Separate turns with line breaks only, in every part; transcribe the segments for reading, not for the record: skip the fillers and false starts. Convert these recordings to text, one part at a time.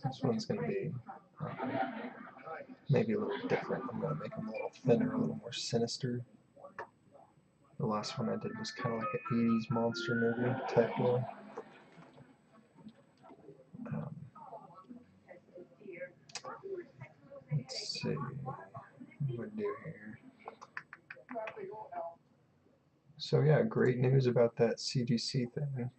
This one's going to be maybe a little different. I'm going to make them a little thinner, a little more sinister. The last one I did was kind of like an 80s monster movie type deal. Um, let's see what we do here. So yeah, great news about that CGC thing.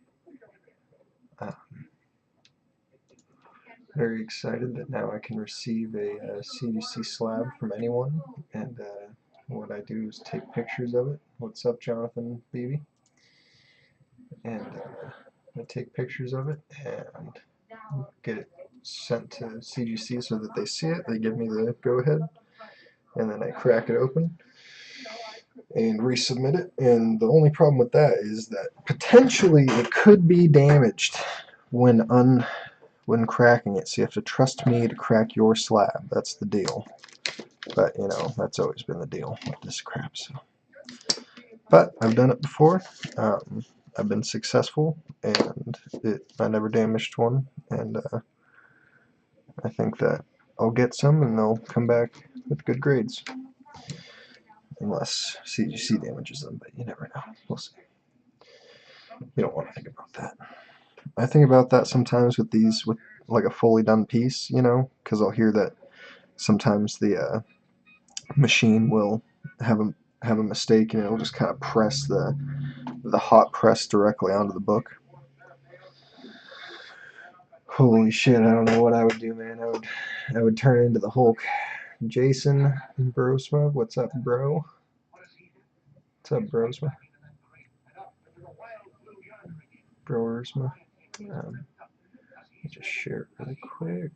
Very excited that now I can receive a CGC slab from anyone, and what I do is take pictures of it. What's up, Jonathan Beebe? And I take pictures of it and get it sent to CGC so that they see it. They give me the go-ahead, and then I crack it open and resubmit it. And the only problem with that is that potentially it could be damaged when cracking it. So you have to trust me to crack your slab. That's the deal. But you know, that's always been the deal with this crap. So, but I've done it before. I've been successful, and I never damaged one. And I think that I'll get some, and they'll come back with good grades. Unless CGC damages them, but you never know. We'll see. You don't want to think about that. I think about that sometimes with these, with like a fully done piece, you know, because I'll hear that sometimes the machine will have a mistake, and it'll just kind of press the hot press directly onto the book. Holy shit! I don't know what I would do, man. I would turn into the Hulk. Jason Brosma, what's up, bro? What's up, Brosma? Broersma. Let me just share it really quick.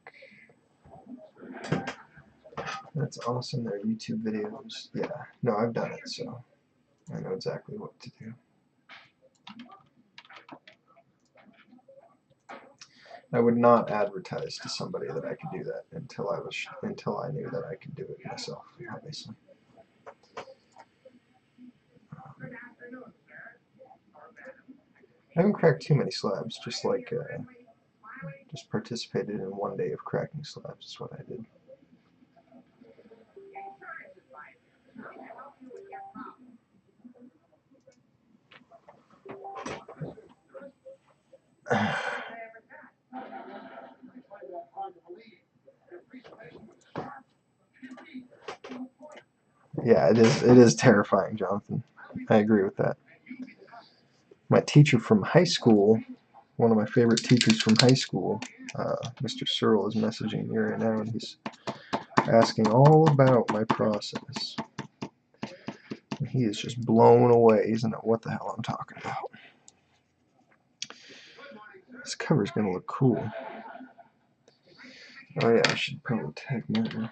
That's awesome. Their YouTube videos. Yeah. No, I've done it, so I know exactly what to do. I would not advertise to somebody that I could do that until I knew that I could do it myself, obviously. I haven't cracked too many slabs, just participated in one day of cracking slabs is what I did. Yeah, it is terrifying, Jonathan. I agree with that. My teacher from high school, one of my favorite teachers from high school, Mr. Searle, is messaging me right now, and he's asking all about my process. And he is just blown away. He doesn't know what the hell I'm talking about. This cover's gonna look cool. Oh yeah, I should probably tag mine.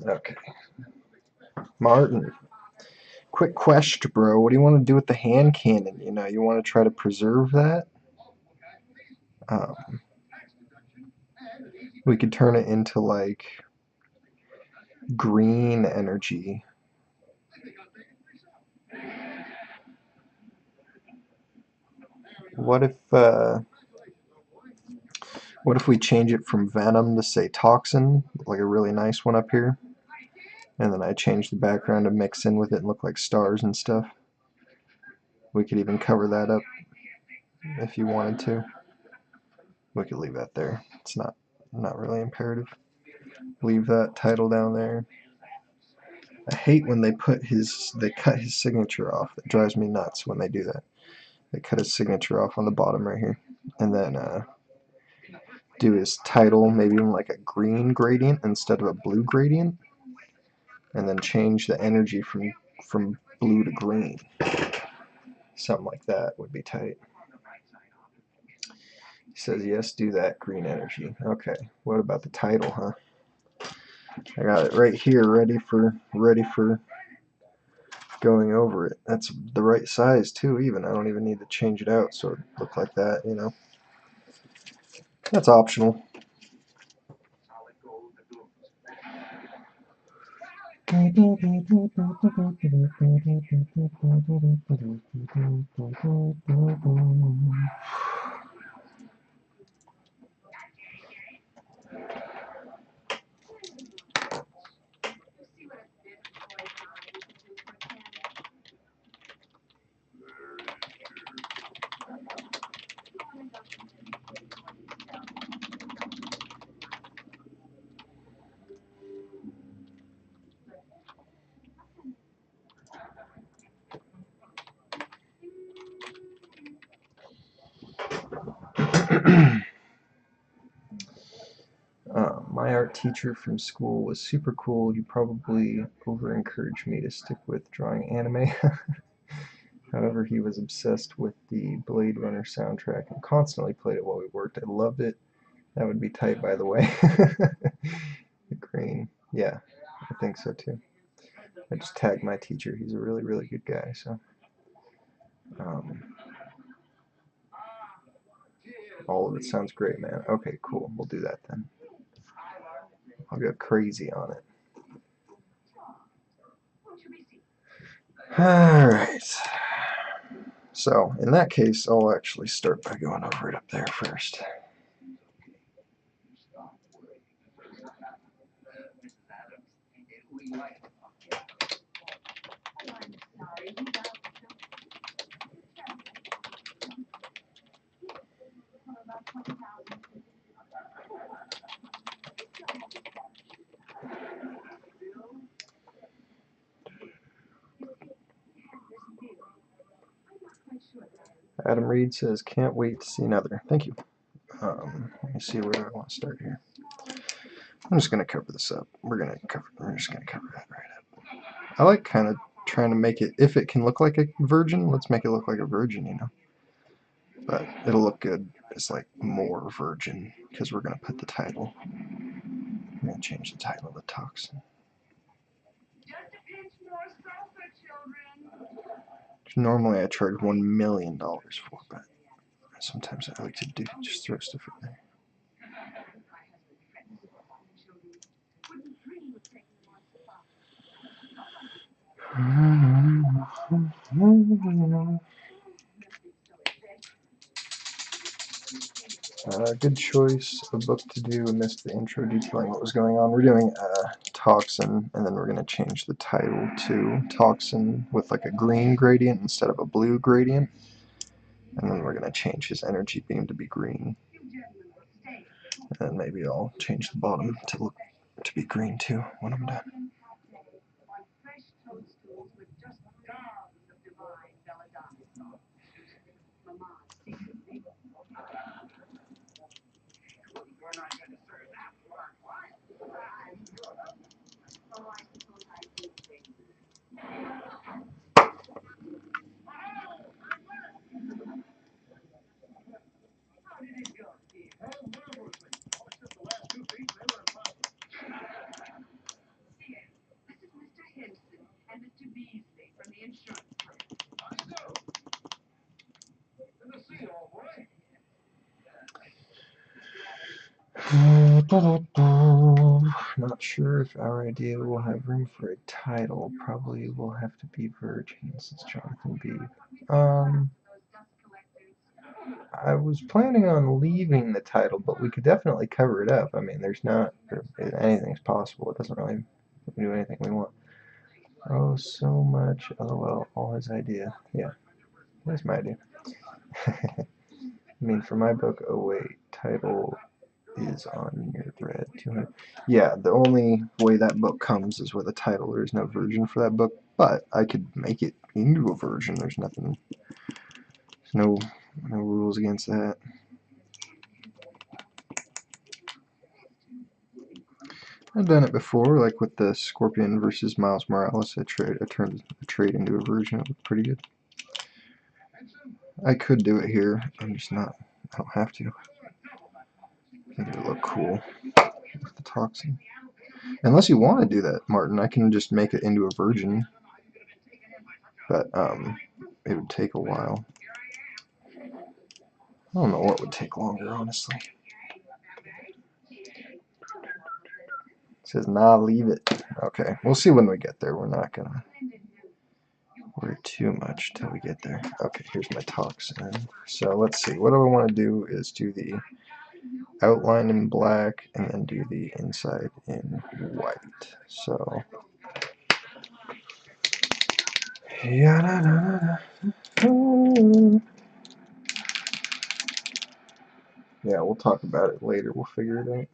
Okay. Martin, quick question, bro. What do you want to do with the hand cannon? You know, you want to try to preserve that? We could turn it into like green energy. What if we change it from venom to say toxin, like a really nice one up here, and then I change the background to mix in with it and look like stars and stuff. We could even cover that up if you wanted to. We could leave that there. It's not really imperative. Leave that title down there. I hate when they cut his signature off. It drives me nuts when they do that. They cut his signature off on the bottom right here, and then do his title maybe in like a green gradient instead of a blue gradient. and then change the energy from blue to green. Something like that would be tight. He says, yes, do that, green energy. Okay, what about the title, huh? I got it right here, ready for going over it. That's the right size too, even. I don't even need to change it out so it look like that, you know. That's optional. My art teacher from school was super cool. You probably over-encouraged me to stick with drawing anime. However, he was obsessed with the Blade Runner soundtrack and constantly played it while we worked. I loved it. That would be tight, by the way. The green. Yeah, I think so too. I just tagged my teacher. He's a really, really good guy. So, all of it sounds great, man. Okay, cool. We'll do that then. I'll go crazy on it. Alright. So, in that case, I'll actually start by going over it up there first. Adam Reed says, can't wait to see another. Thank you. Let me see where I want to start here. I'm just going to cover this up. We're just going to cover it right up. I like kind of trying to make it, if it can look like a virgin, let's make it look like a virgin, you know. But it'll look good as like more virgin, because we're going to put the title. I'm going to change the title of the toxin. Normally I charge $1 million for, but sometimes I like to just throw stuff in there. Good choice of book to do. I missed the intro detailing what was going on. We're doing Toxin, and then we're going to change the title to Toxin with like a green gradient instead of a blue gradient. And then we're going to change his energy beam to be green. And then maybe I'll change the bottom to be green too when I'm done. Not sure if our idea will have room for a title. Probably will have to be Virgin, since Jonathan Beebe. I was planning on leaving the title, but we could definitely cover it up. I mean, there's not anything's possible. It doesn't really do anything we want. Oh, so much. LOL. All his idea. Yeah, that's my idea. I mean, for my book. Oh wait, title is on your thread 200. Yeah, the only way that book comes is with a title. There's no version for that book, but I could make it into a version. There's nothing. There's no rules against that. I've done it before, like with the Scorpion versus Miles Morales. I turned a trade into a version. It looked pretty good. I could do it here. I'm just not. I don't have to. I think it would look cool with the toxin. Unless you want to do that, Martin, I can just make it into a virgin. But it would take a while. I don't know what would take longer, honestly. It says, nah, leave it. Okay, we'll see when we get there. We're not gonna worry too much till we get there. Okay, here's my toxin. So let's see. What I want to do is do the outline in black and then do the inside in white. So yeah, we'll talk about it later. We'll figure it out.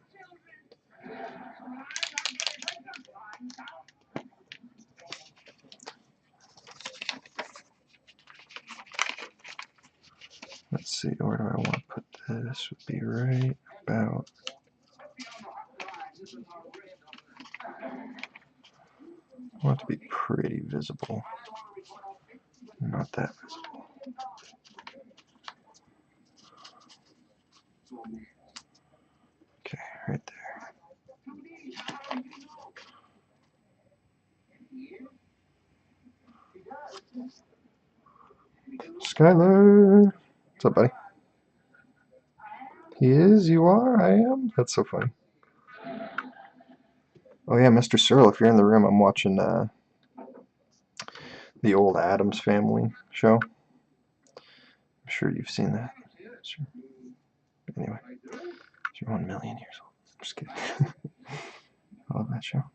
Let's see, where do I want to put this? Would be right about. I want it to be pretty visible. Not that visible. Okay, right there. Skylar! What's up, buddy? He is? You are? I am? That's so funny. Oh yeah, Mr. Searle, if you're in the room, I'm watching the old Addams Family show. I'm sure you've seen that. Sure. Anyway, you're 1 million years old. I'm just kidding. I love that show.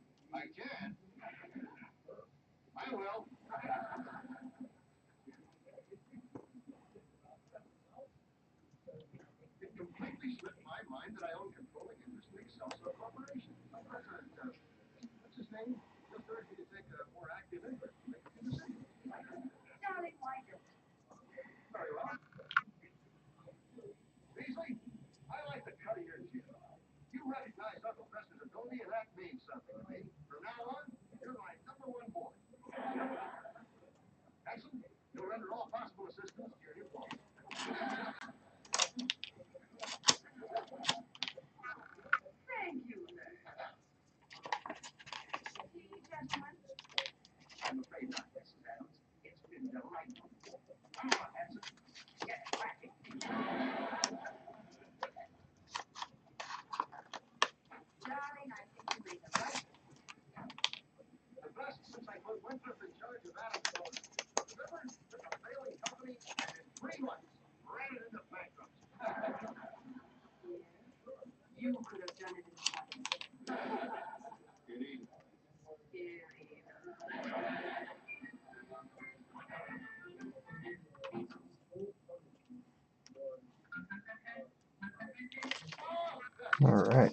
Alright.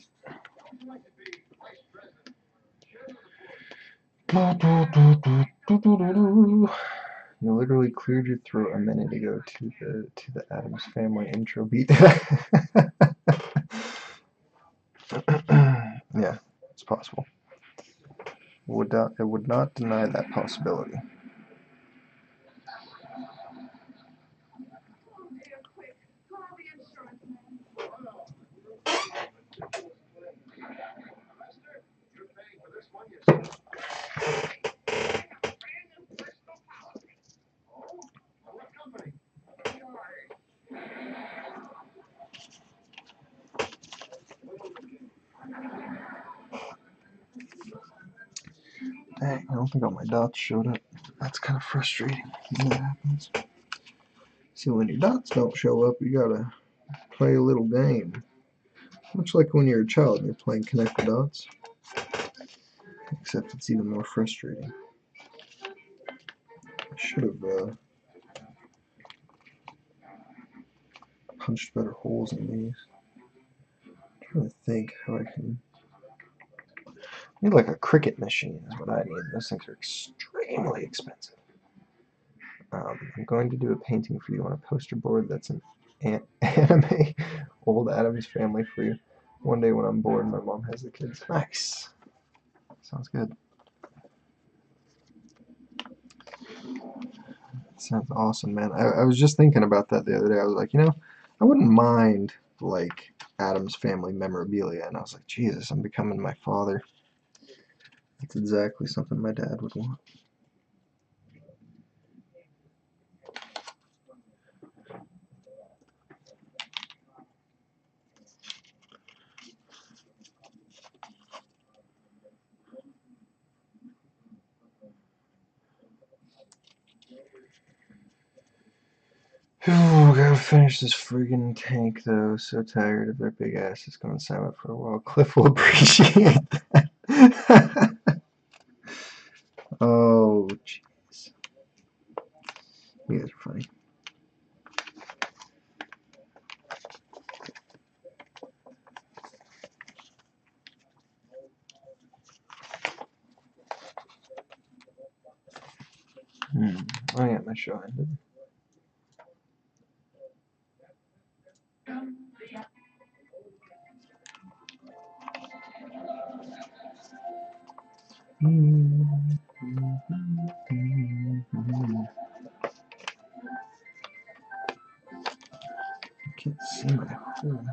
You literally cleared your throat a minute ago to the Addams Family intro beat. Yeah, it's possible. It would not deny that possibility. Dang, I don't think all my dots showed up. That's kind of frustrating when that happens. See, when your dots don't show up, you gotta play a little game. Much like when you're a child and you're playing Connect the Dots. Except it's even more frustrating. I should have punched better holes in these. I'm trying to think how I can. I need like a Cricut machine is what I need. Those things are extremely expensive. I'm going to do a painting for you on a poster board that's an anime old Addams Family for you. One day when I'm bored, my mom has the kids. Nice. Sounds good. Sounds awesome, man. I was just thinking about that the other day. I was like, I wouldn't mind like Addams Family memorabilia, and I was like, Jesus, I'm becoming my father. That's exactly something my dad would want. Oh, gotta finish this friggin' tank though. So tired of their big asses going silent for a while. Cliff will appreciate that. Oh, jeez. You guys are funny. Oh yeah, my show ended. I can't see my hole.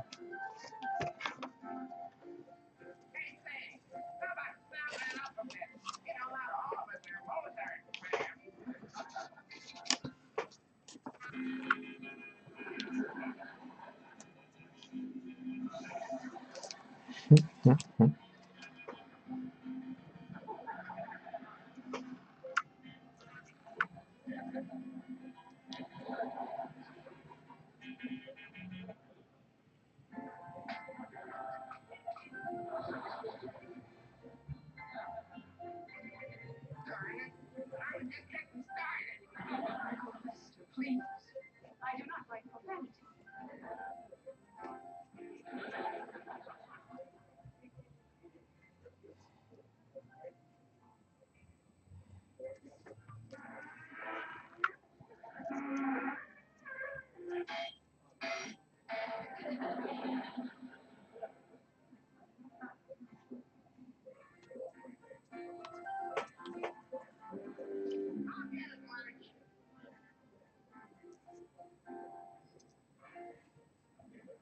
Please, I do not like profanity.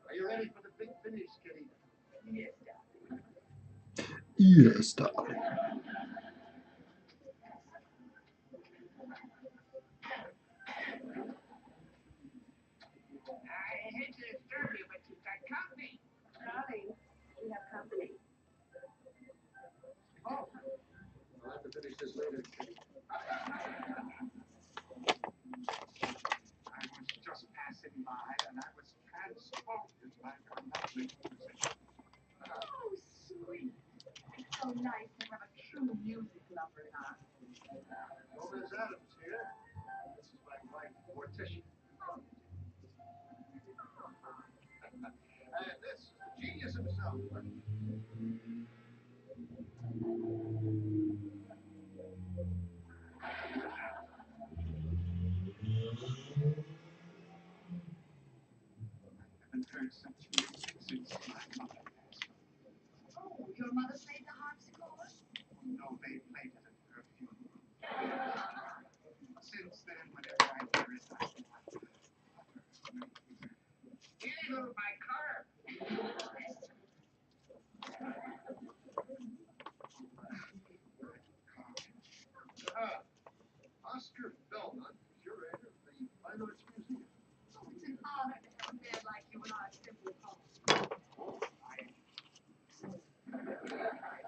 Are you ready for the big finish, Kitty?
Yes, darling.
Yes, darling.
I hate to disturb you, but you've got company. Darling, we have company.
Oh, I'll have to finish this later, Kitty.
I was just passing by, and I was transported by your lovely music. Oh, sweet. It's so nice to have a true music lover in our home.
Oh, Miss Addams here. This is my wife, Morticia. And this is the genius himself.
I haven't heard such music since my mother passed. Oh, your mother played the harpsichord? No, they played it at her funeral. Since then, whenever I hear it, I flutter. Get out of my car!
Oscar Belmont, curator of the Fine Arts Museum.
Oh, it's an honor to have a man like you in our simple home.
Oh, I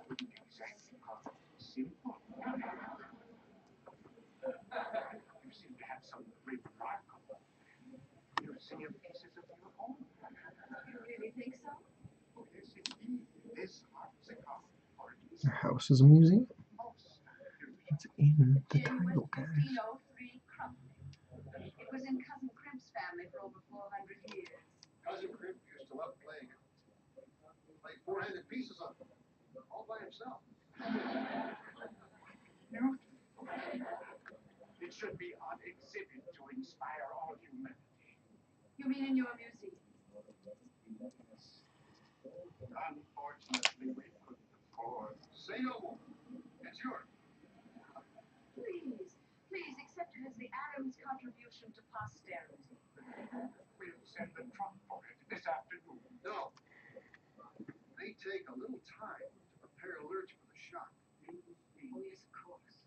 wouldn't exactly call it simple. You seem to have some remarkable museum pieces of your own. You really think so? Oh, yes, indeed. This harpsichord, for instance.
Our house is a museum.
Most unusual.
It's in the
Genuine
title, guys.
1503 Crumpling. It was in Cousin Crimp's family for over 400 years.
Cousin Crimp used to love playing it. Played four-handed pieces of it, all by himself.
Beautiful. It should be on exhibit to inspire all humanity. You mean in your museum? Yes. Unfortunately, we couldn't afford.
Say no more. What's yours?
Please accept it as the Adams contribution to posterity.
We'll send the truck for it this afternoon.
No. They take a little time to prepare Lurch for the shock.
Oh, yes, of course.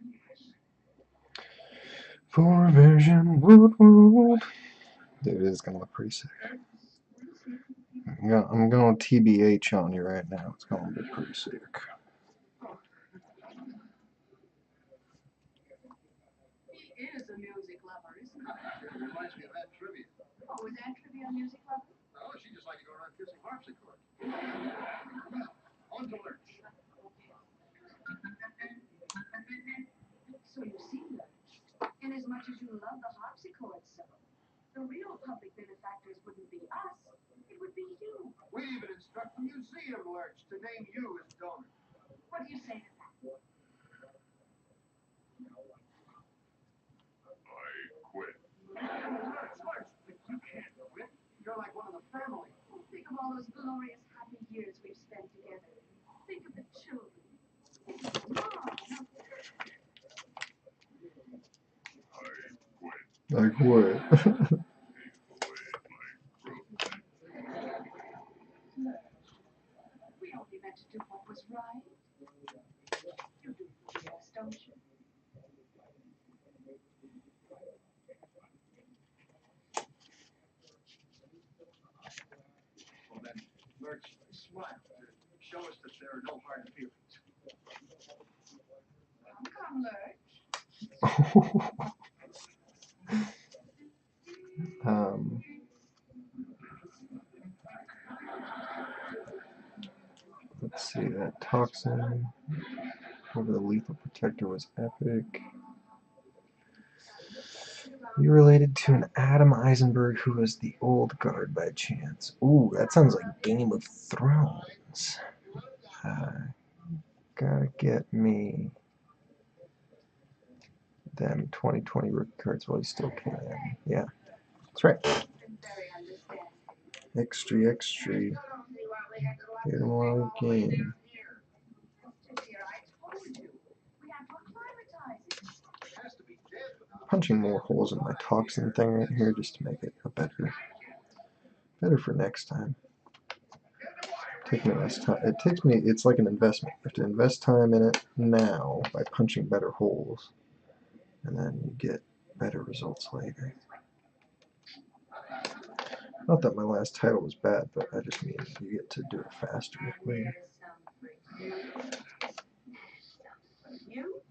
Yes.
For vision, woot. Dude, it is gonna look pretty sick. I'm going TBH on you right now. It's gonna be pretty sick.
He is a music lover, isn't he?
It reminds me of that trivia.
Oh, is that trivia a music lover?
Oh, she just likes to go around kissing harpsichords. Well, on to Lurch.
So you see, Lurch, inasmuch as you love the harpsichord so, the real public benefactors wouldn't be us, it would be you.
We even instruct the museum, Lurch, to name you as donor.
What do you say to that?
I quit.
Lurch, you can't quit. You're like one of the family.
Oh, think of all those glorious, happy years we've spent together. Think of the children. Think of Mom.
I quit.
Like what?
We only meant to do what was right. You do for the best, don't you?
Well, then, Lurch, smile to show us that there are no hard feelings.
Come, Lurch.
Let's see, that toxin over the lethal protector was epic. You related to an Adam Eisenberg who was the old guard by chance. Ooh, that sounds like Game of Thrones. Gotta get me them 2020 rookie cards while he's still can. Yeah, that's right.
Very understanding.
Extra. Get him while you can.
Dear, I told you. We have to acclimatize it.
It has to be dead without
Punching more holes in my toxin thing right here just to make it a better for next time. Take me less time. It's like an investment. You have to invest time in it now by punching better holes, and then you get better results later. Not that my last title was bad, but I just mean you get to do it faster later.
You?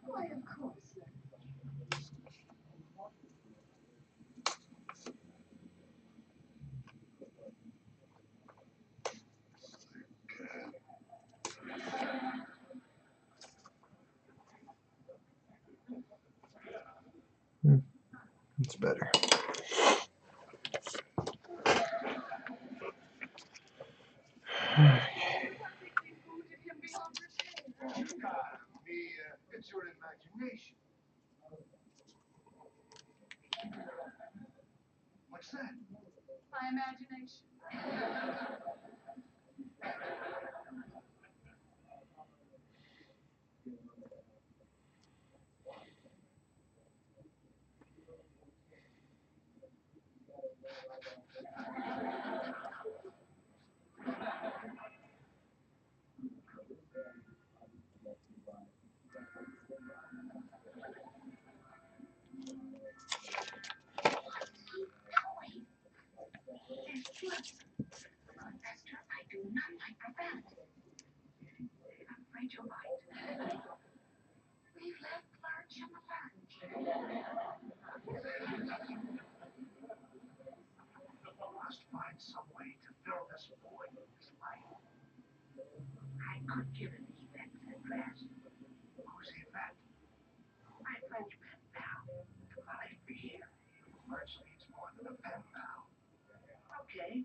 Why, of course.
It's better.
It's your imagination. What's that?
My imagination. Lester, I do not like profanity. I'm afraid you're right. We've left Lurch in the lurch.
Must find some way to fill this void in his life.
I could give him Yvette's address.
Who's Yvette?
My French pen pal.
I fear Lurch needs more than a pen pal.
Okay.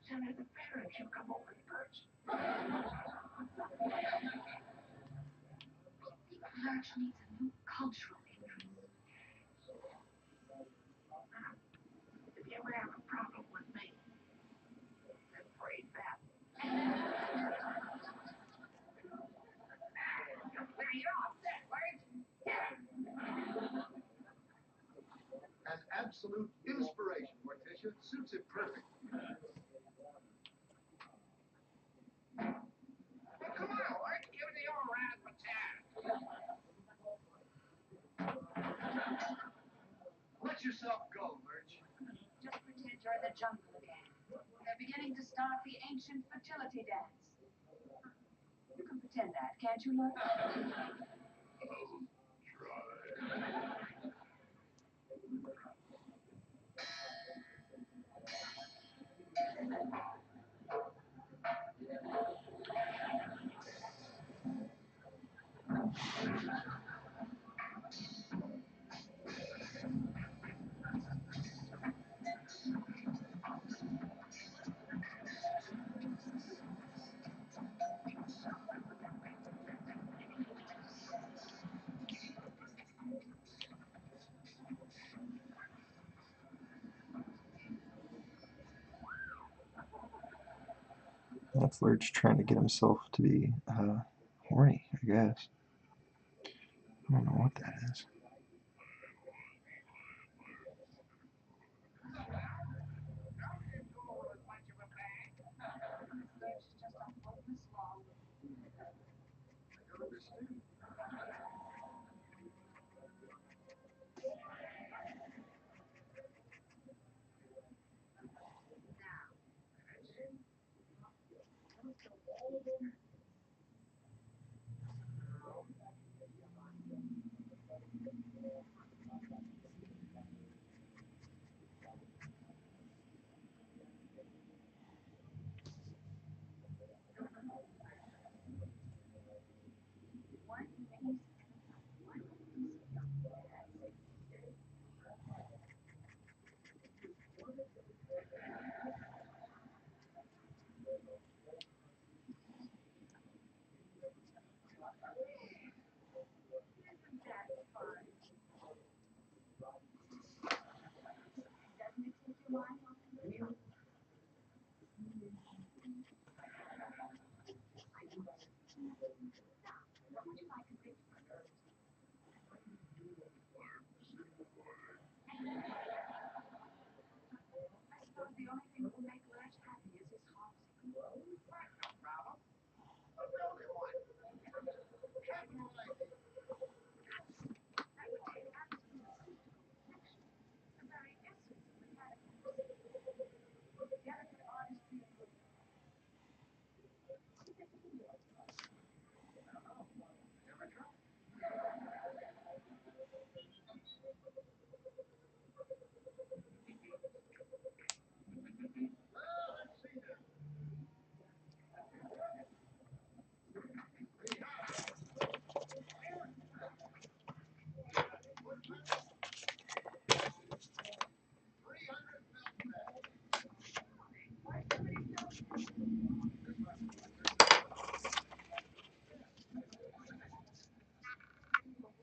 Send her the parents. You come over first. Lurch needs a new cultural interest. If you ever have a problem with me, then pray that.
absolute inspiration, Morticia. Suits it perfect.
Come on, Lord, give me the old rat-a-tat.
Let yourself go, Lurch.
Just pretend you're in the jungle again. They're beginning to start the ancient fertility dance. You can pretend that, can't you, Lurch?
That's Lurch trying to get himself to be horny, I guess. I don't know what that is.
Lurch is just a hopeless long.
I don't understand.
Doesn't it take your mind off of you? What would you like to think? I suppose the only thing that will make Lurch happy is his harpsichord.
No problem. I'll build him one.
Capital idea.
That would take absolute perfection, the very essence of mechanical precision, the delicate artistry of wood.
Never tried. Well, let's see now.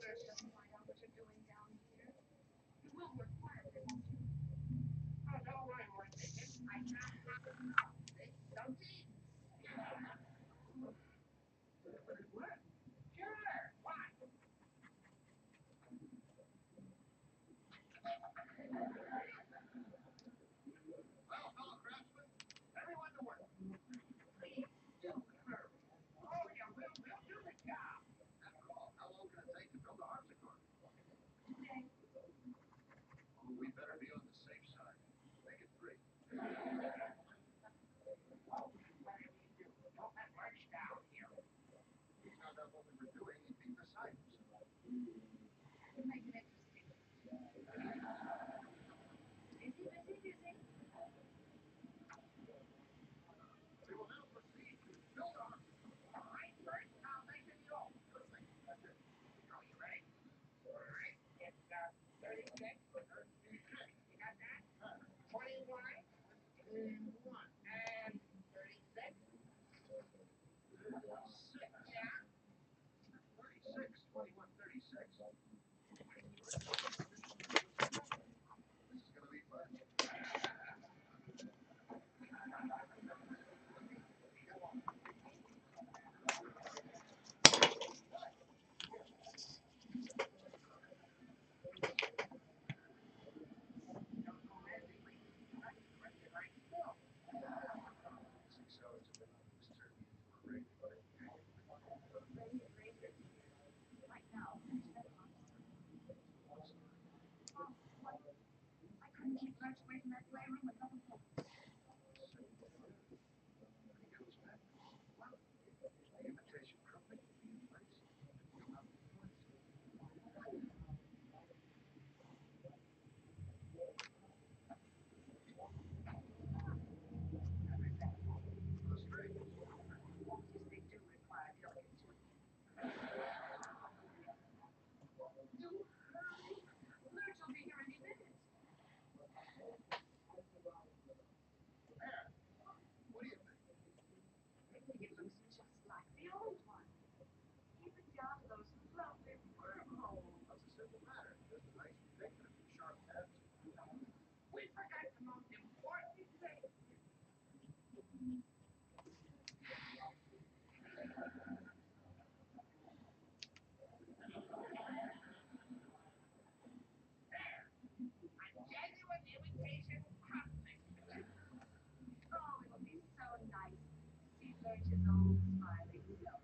Lurch doesn't find out what you're doing down here. You will work quietly, won't you?
Oh, don't worry, Morticia. I can't knock him out. See? Don't tease. But it worked. Sure. Watch.
Well, fellow craftsmen,
Everyone to work. Please don't hurry. Oh, yeah, we'll do the job.
after all, how long can it take to build a harpsichord?
Today,
Oh, we better be on the safe side. Make it 3.
Whatever you do, don't let Lurch down here.
If he found out what we were doing, he'd be beside himself.
we'll make it interesting. Busy, busy, busy.
We will now proceed to build a harpsichord.
All right, first I'll measure the old.
That's it.
Are you ready? All right. It's 36.
36.
You got that? 21.
21.
And 36.
6.
Yeah.
36. 21, 36. This is going to be fun.
playroom and double floor.
When he comes back, well, the invitation trumpet will be in place. You'll have the place. That's great.
Yes, they do require delicate tuning. Do hurry. Lurch will be here any minute.
There. What do you think?
I think it looks just like the old one. Even down to those lovely wormholes.
That's a simple matter. Just a nice thick and a few sharp tabs.
We forgot the most important thing. A genuine imitation craftsman. Oh, it'll be so nice to see Lurch's old smiling self.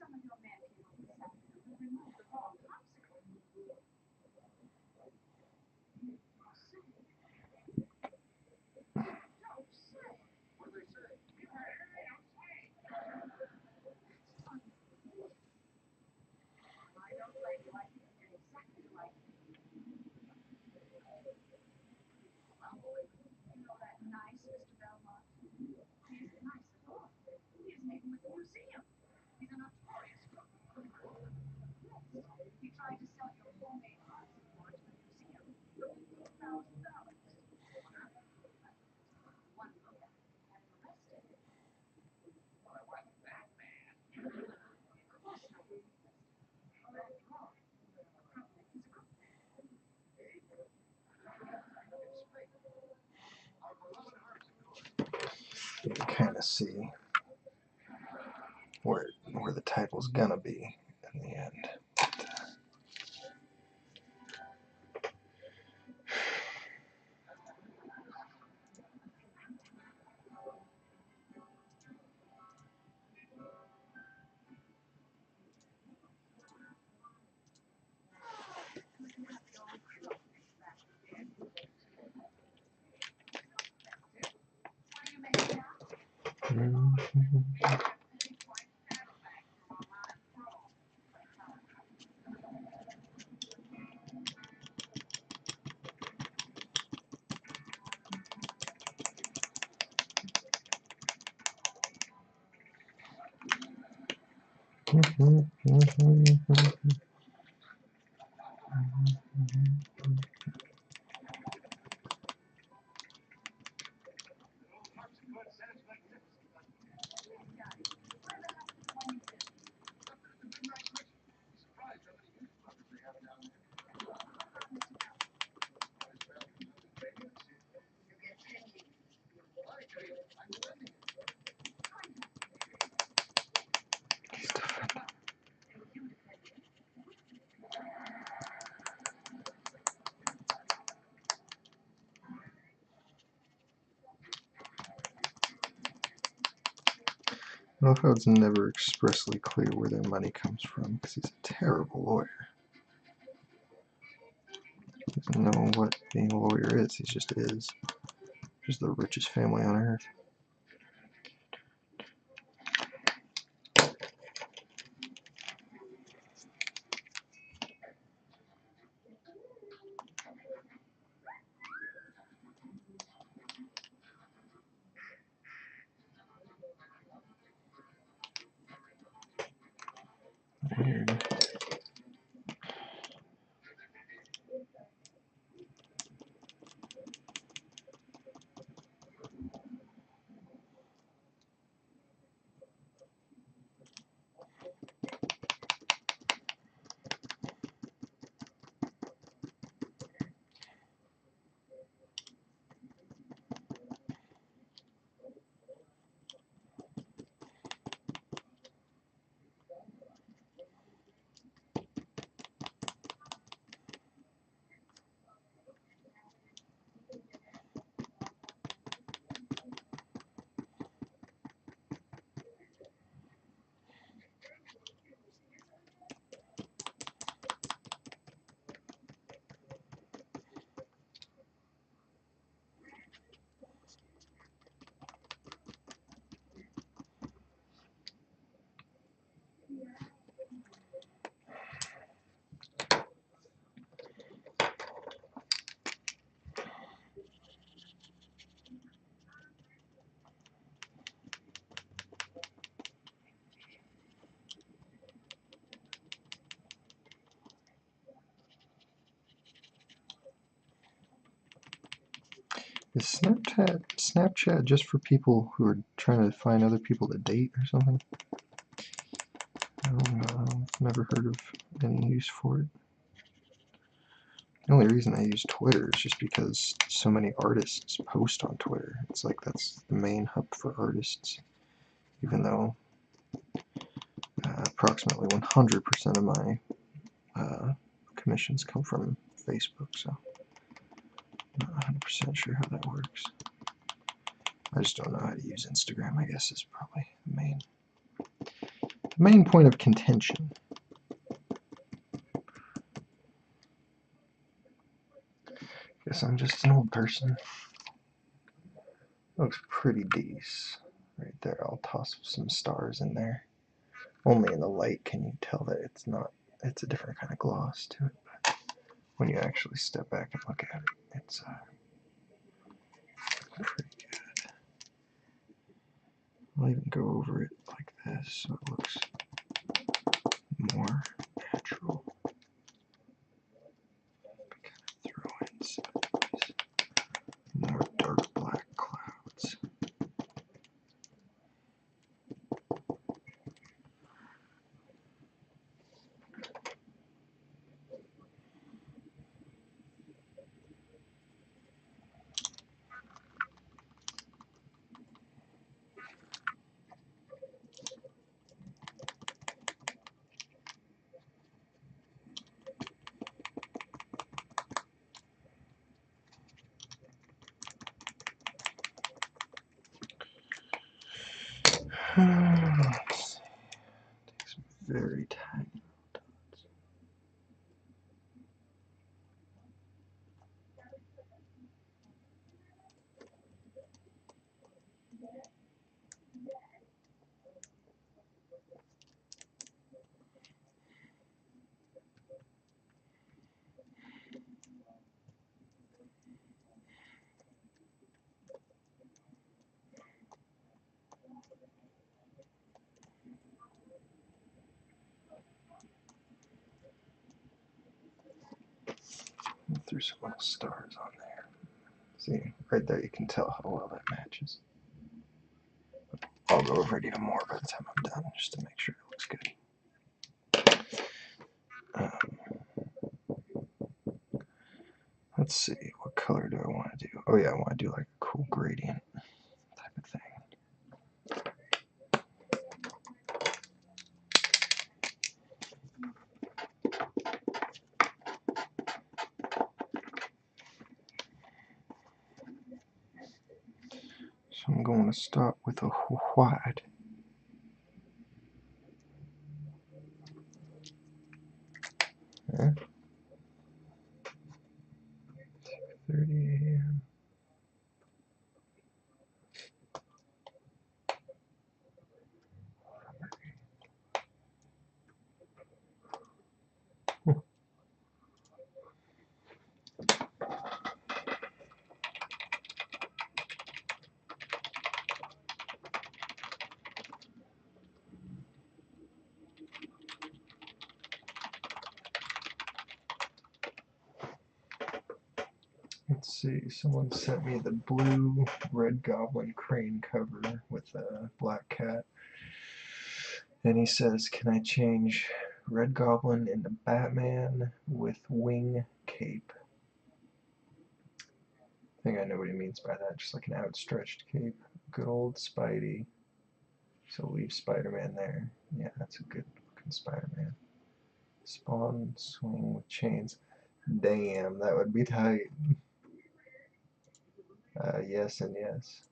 some of your men came over this afternoon and removed the wrong popsicle. Don't say.
What do they say?
You heard her. Don't say. I don't blame you. I think you did exactly the right thing. You know that nice Mr. Belmont? He isn't nice at all. He is making with the museum. He's a notorious crook. Yes. He tried to sell your homemade harpsichord to the museum for $15,000. One crook had him arrested.
Well, I wasn't that bad.
Of course not. After all, a crook is a crook.
Our beloved harpsichord.
You can kind of see where the title's gonna be in the end.
What are you making now?
Harpsichord sounds magnificent. Surprised how many music lovers they have down there. I'm lending it.
I love how it's never expressly clear where their money comes from, because he's a terrible lawyer. He doesn't know what being a lawyer is, he just is. Just the richest family on earth. Weird. Is Snapchat just for people who are trying to find other people to date or something? I don't know. I've never heard of any use for it. The only reason I use Twitter is just because so many artists post on Twitter. It's like that's the main hub for artists, even though approximately 100% of my commissions come from Facebook, so I'm not 100% sure how that works. I just don't know how to use Instagram, I guess, is probably the main the main point of contention. Guess I'm just an old person. Looks pretty decent right there. I'll toss some stars in there. Only in the light can you tell that it's a different kind of gloss to it. But when you actually step back and look at it, it's pretty good. I'll even go over it like this so it looks more natural. Kind of throw in some of these more dark black clouds. Let's see. Take some very tiny dots. Threw some little stars on there. See, right there you can tell how well that matches. I'll go over it even more by the time I'm done, just to make sure it looks good. Let's see, what color do I want to do? Oh yeah, I want to do like a cool gradient type of thing. So I'm going to start with a white. Okay. 30 AM. Let's see, someone sent me the blue Red Goblin crane cover with a black cat. And he says, can I change Red Goblin into Batman with wing cape? I think I know what he means by that, just like an outstretched cape. Good old Spidey. So leave Spider-Man there. Yeah, that's a good looking Spider-Man. Spawn swing with chains. Damn, that would be tight. Yes and yes.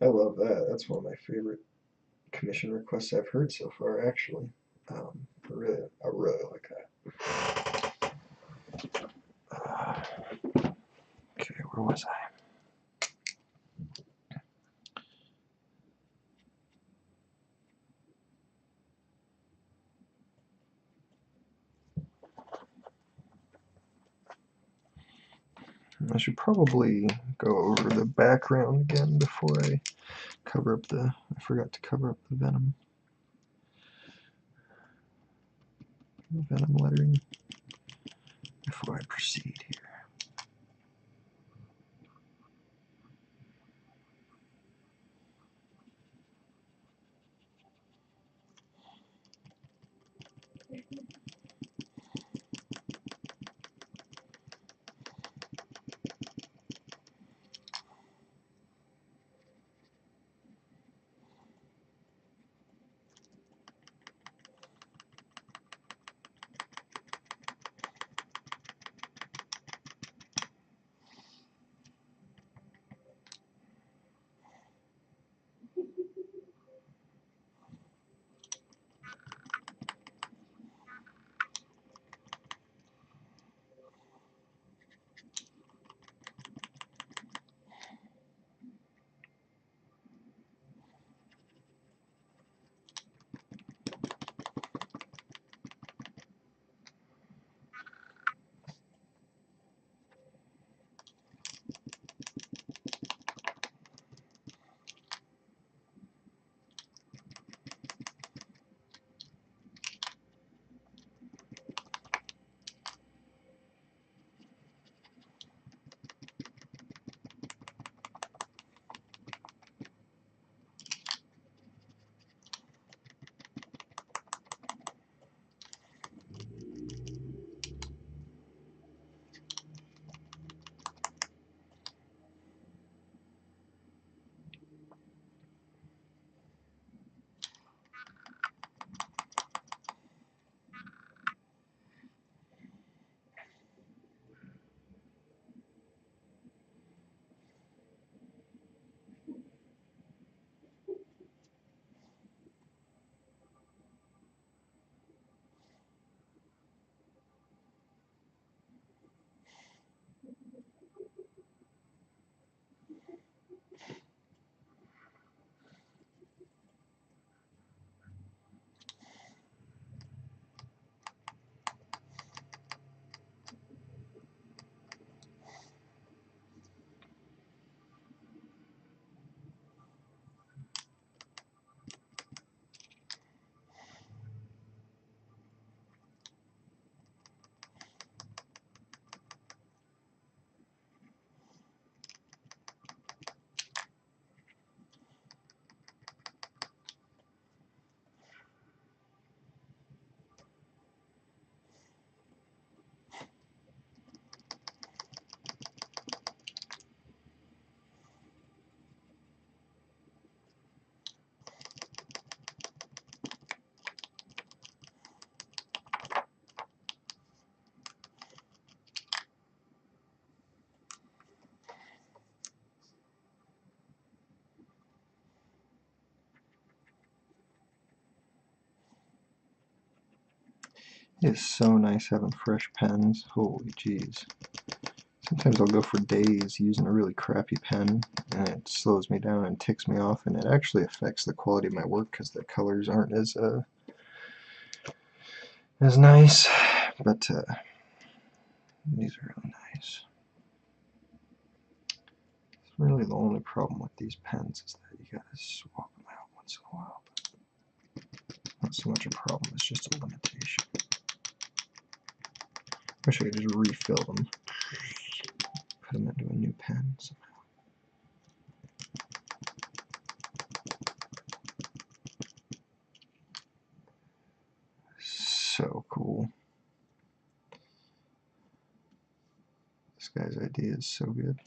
I love that. That's one of my favorite commission requests I've heard so far, actually. I really like that. Okay, where was I? I should probably go over the background again before I cover up the, I forgot to cover up the Venom lettering before I proceed here. It is so nice having fresh pens. Holy jeez. Sometimes I'll go for days using a really crappy pen, and it slows me down and ticks me off, and it actually affects the quality of my work because the colors aren't as nice. But these are really nice. Really, the only problem with these pens is that you gotta swap them out once in a while. Not so much a problem, it's just a limitation. Wish I could just refill them. Put them into a new pen somehow. So cool. This guy's idea is so good.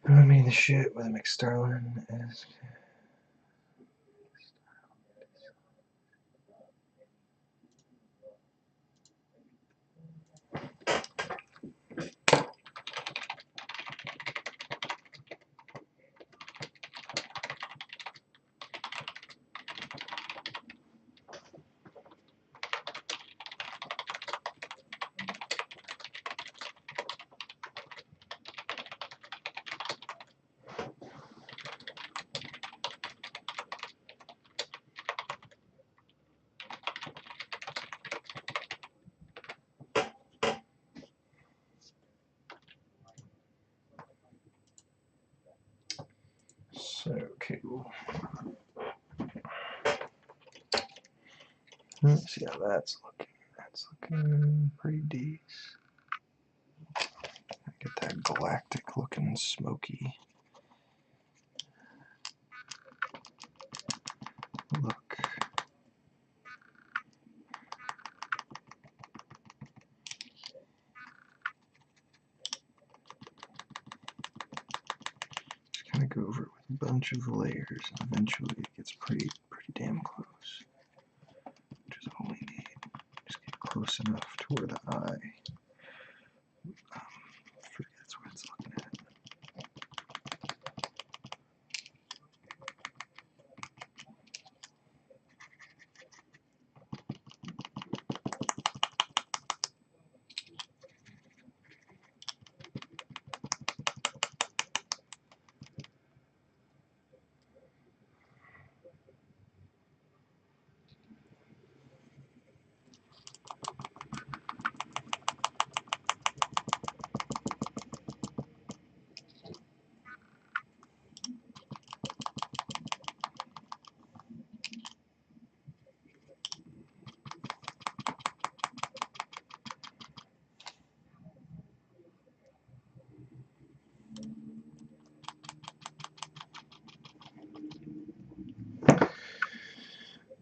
I mean, the shit with McStarlin is. So cool. Let's see how that's looking. That's looking pretty decent. Get that galactic looking smoky look. Just kind of go over it with a bunch of layers, and eventually it gets pretty damn close. Which is all we need. Just get close enough to where the eye forgets what it's looking at.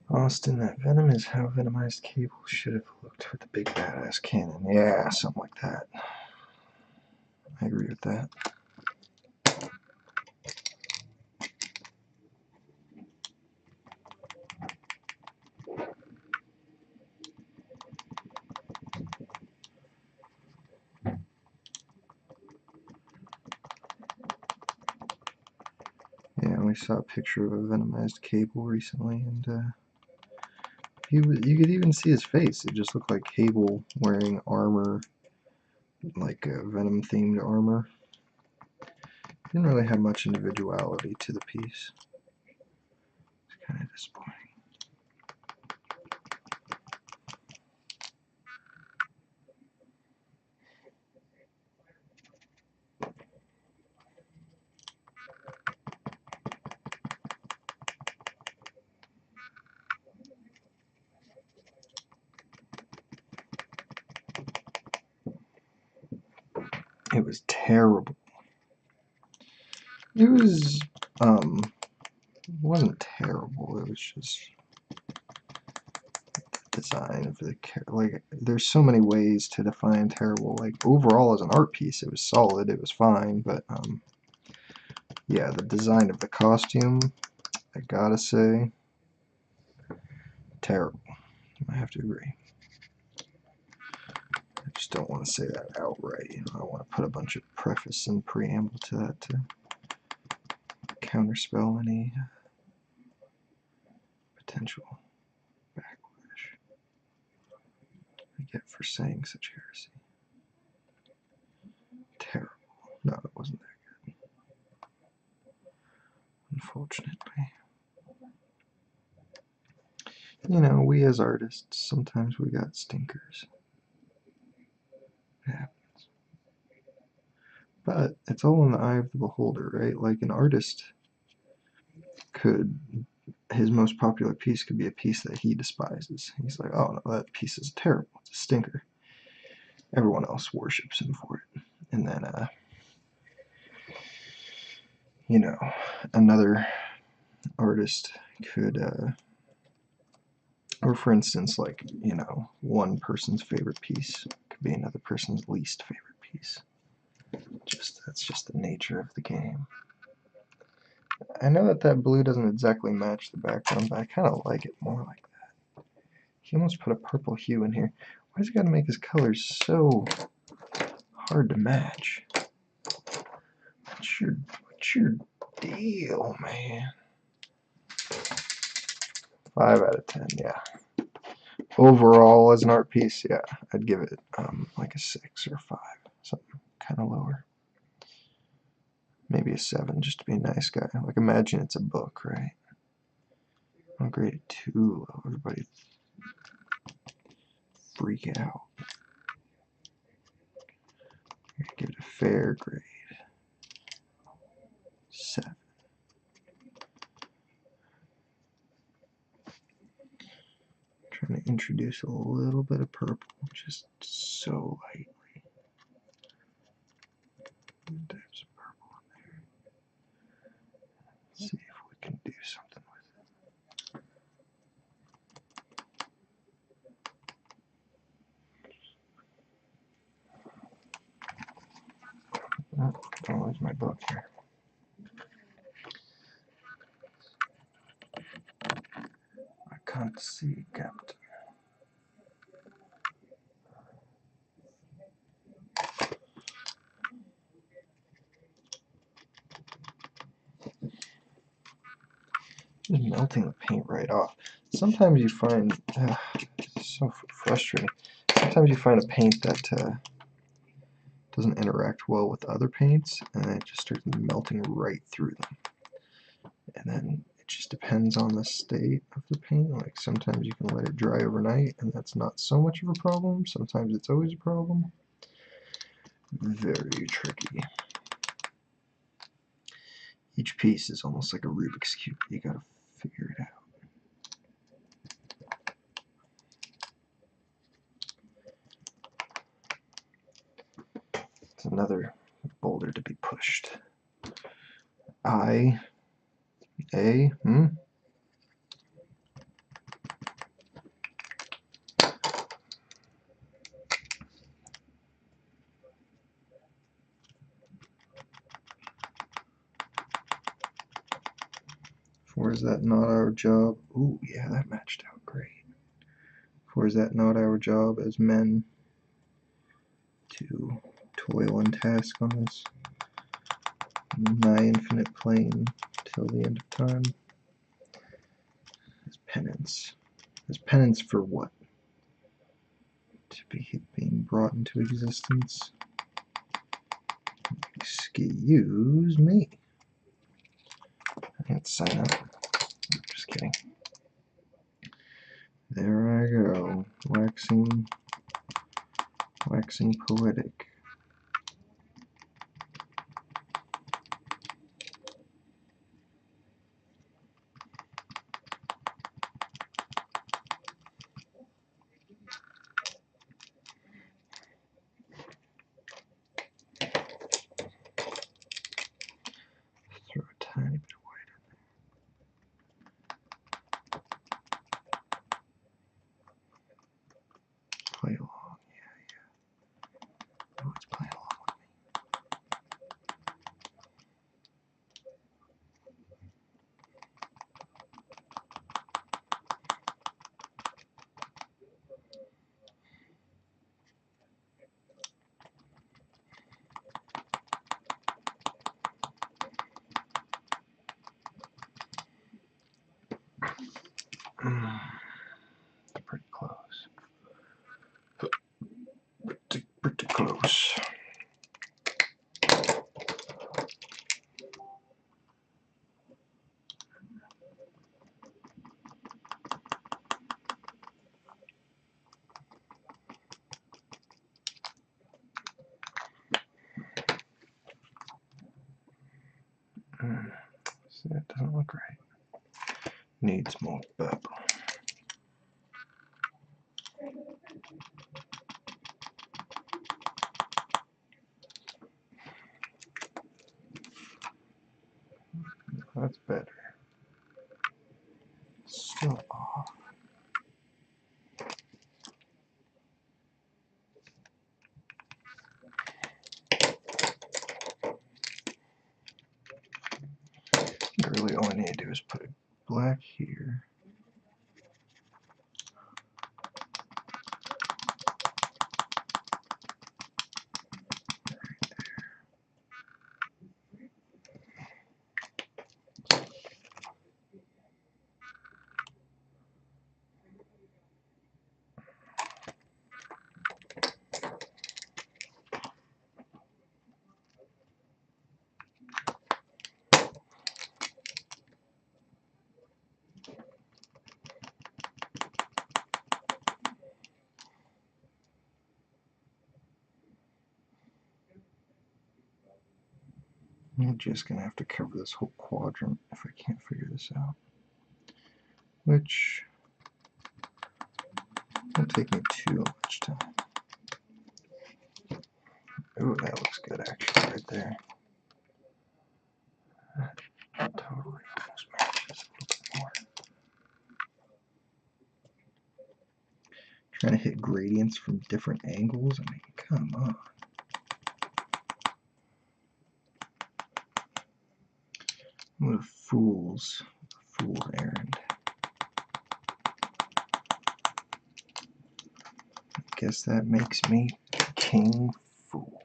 Austin, that venom is how venomized cable should have looked with the big badass cannon. Yeah, something like that. I agree with that. Yeah, we saw a picture of a venomized cable recently, and you could even see his face. It just looked like Cable wearing armor, like a Venom themed armor. Didn't really have much individuality to the piece. It's kind of disappointing. It was terrible. It was, wasn't terrible. It was just the design of the like. There's so many ways to define terrible. Like overall, as an art piece, it was solid. It was fine, but yeah, the design of the costume, I gotta say, terrible. I have to agree. I just don't want to say that outright. You know, I want to put a bunch of preface and preamble to that to counterspell any potential backlash I get for saying such heresy. Terrible. No, it wasn't that good. Unfortunately. You know, we as artists, sometimes we got stinkers. It happens. But it's all in the eye of the beholder, right? Like an artist could, his most popular piece could be a piece that he despises. He's like, oh no, that piece is terrible. It's a stinker. Everyone else worships him for it. And then, you know, another artist could, or for instance, like, you know, one person's favorite piece could be another person's least favorite piece. That's just the nature of the game. I know that blue doesn't exactly match the background, but I kind of like it more like that. He almost put a purple hue in here. Why does he gotta make his colors so hard to match? What's your deal, man? 5 out of 10, yeah. Overall, as an art piece, yeah, I'd give it like a 6 or 5, something kind of lower. Maybe a 7, just to be a nice guy. Like, imagine it's a book, right? I'll grade it too low. Everybody freak out. Give it a fair grade. 7. Trying to introduce a little bit of purple, just so lightly. Dip some purple in there. See if we can do something with it. Oh, there's my book here. I can't see, Captain. Just melting the paint right off. Sometimes you find, it's so frustrating. Sometimes you find a paint that doesn't interact well with other paints, and it just starts melting right through them. And then it just depends on the state of the paint. Like sometimes you can let it dry overnight, and that's not so much of a problem. Sometimes it's always a problem. Very tricky. Each piece is almost like a Rubik's Cube. You gotta figure it out. It's another boulder to be pushed. Or is that not our job? Ooh, yeah, that matched out great. Or is that not our job as men to toil and task on this nigh infinite plane till the end of time? As penance As penance for what? To be being brought into existence. Excuse me. I can't sign up. Just kidding. There I go. Waxing poetic. Throw a tiny bit of white in there. Play along, yeah. Oh, it's playing along with me. Pretty close. Pretty close. See, that doesn't look right. Needs more bubble. That's better. Still off. Really, all I need to do is put a black here. I'm just going to have to cover this whole quadrant if I can't figure this out. Which won't take me too much time. Ooh, that looks good actually right there. That totally almost matches a little bit more. Trying to hit gradients from different angles? I mean, come on. What a fool's errand. I guess that makes me King Fool.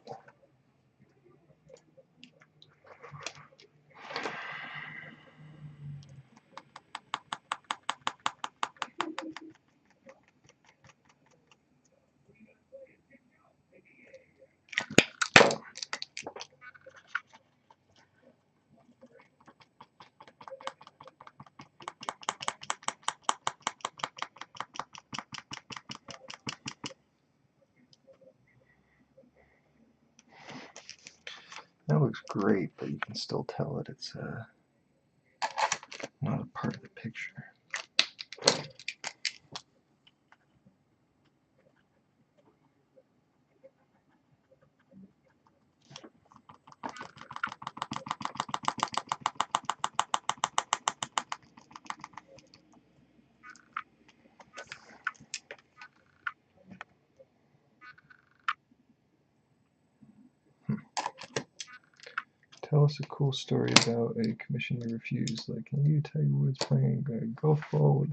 That looks great, but you can still tell that it's not a part of the picture. Tell us a cool story about a commission you refused. Like, can you Tiger Woods playing golf ball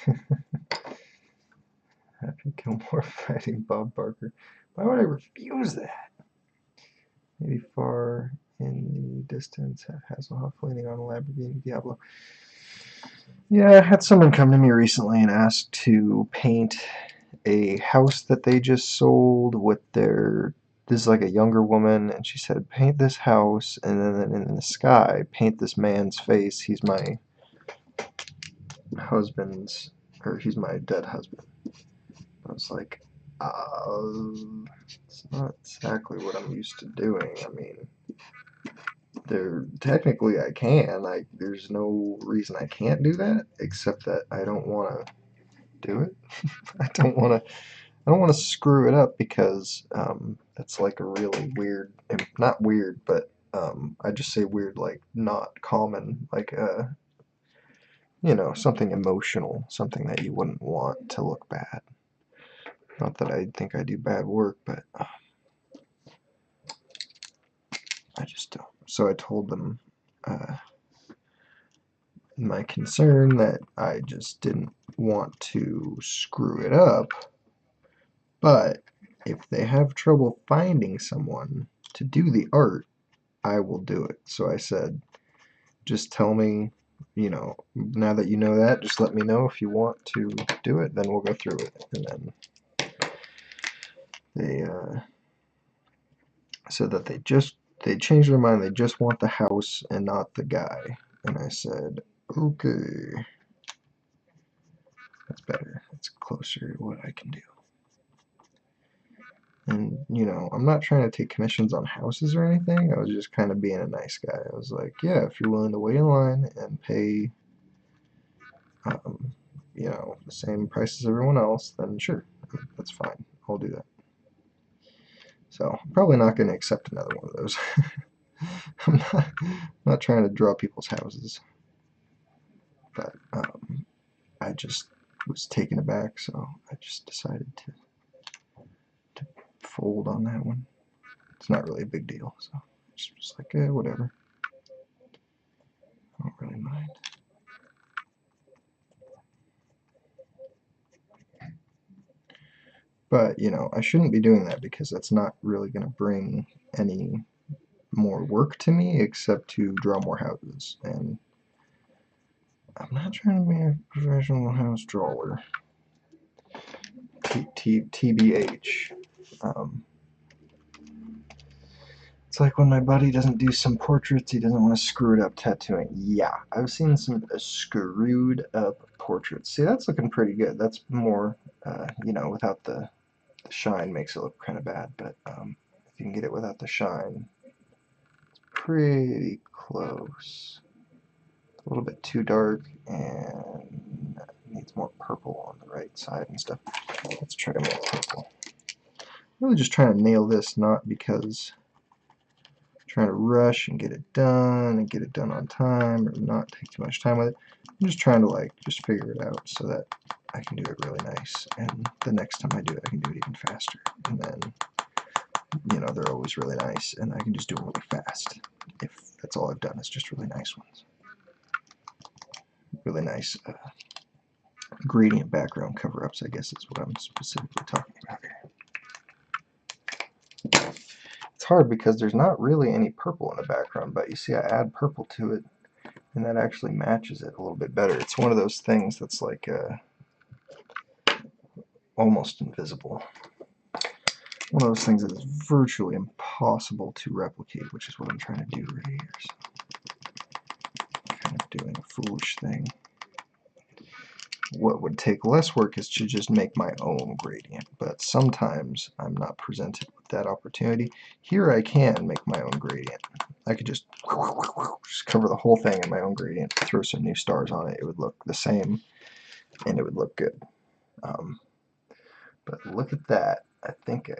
with Happy Gilmore fighting Bob Barker? Why would I refuse that? Maybe far in the distance, Hasselhoff leaning on a Lamborghini Diablo. Yeah, I had someone come to me recently and ask to paint a house that they just sold with their. This is like a younger woman, and she said, paint this house, and then in the sky, paint this man's face. He's my husband's, or he's my dead husband. I was like, it's not exactly what I'm used to doing. I mean, there technically I can. There's no reason I can't do that, except that I don't want to do it. I don't want to. I don't want to screw it up because that's like a really weird, not weird, but I just say weird like not common, like something emotional, something that you wouldn't want to look bad. Not that I think I do bad work, but I just don't. So I told them my concern that I just didn't want to screw it up, but if they have trouble finding someone to do the art, I will do it. So I said, just tell me, now that you know that, just let me know if you want to do it, then we'll go through it. And then they said that they changed their mind, they just want the house and not the guy. And I said, okay, that's better, that's closer to what I can do. And, I'm not trying to take commissions on houses or anything. I was just kind of being a nice guy. I was like, yeah, if you're willing to wait in line and pay, the same price as everyone else, then sure, that's fine. I'll do that. So, I'm probably not going to accept another one of those. I'm not trying to draw people's houses. But, I just was taken aback, so I just decided to fold on that one. It's not really a big deal, so it's just like, whatever. I don't really mind. But, I shouldn't be doing that because that's not really going to bring any more work to me except to draw more houses. And I'm not trying to be a professional house drawer. TBH. It's like when my buddy doesn't do some portraits, he doesn't want to screw it up tattooing. Yeah, I've seen some screwed up portraits. See, that's looking pretty good. That's more, without the shine makes it look kind of bad, but if you can get it without the shine, it's pretty close. It's a little bit too dark and needs more purple on the right side and stuff. Let's try more purple. I'm really just trying to nail this, not because trying to rush and get it done on time, or not take too much time with it. I'm just trying to just figure it out so that I can do it really nice, and the next time I do it, I can do it even faster. And then, they're always really nice, and I can just do them really fast. If that's all I've done, is just really nice ones. Really nice gradient background cover-ups, I guess is what I'm specifically talking about here. It's hard because there's not really any purple in the background, but you see I add purple to it, and that actually matches it a little bit better. It's one of those things that's like almost invisible. One of those things that is virtually impossible to replicate, which is what I'm trying to do right here. So, kind of doing a foolish thing. What would take less work is to just make my own gradient, but sometimes I'm not presented with that opportunity. Here I can make my own gradient. I could just cover the whole thing in my own gradient, throw some new stars on it. It would look the same, and it would look good. But look at that. I think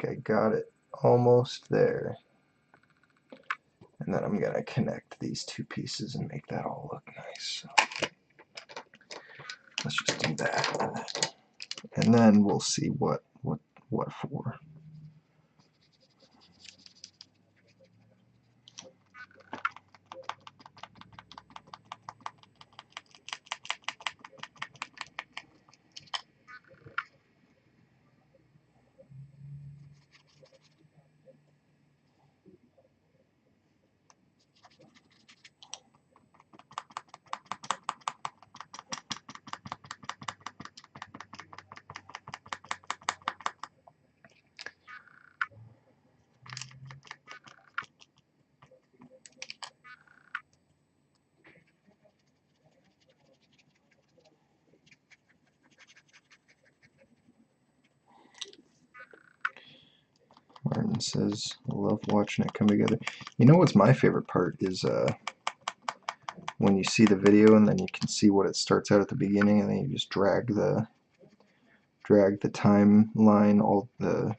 I got it almost there. And then I'm gonna connect these two pieces and make that all look nice. So let's just do that, and then we'll see what for. Jonathan says, I love watching it come together. You know what's my favorite part is when you see the video and then you can see what it starts out at the beginning, and then you just drag the timeline, all the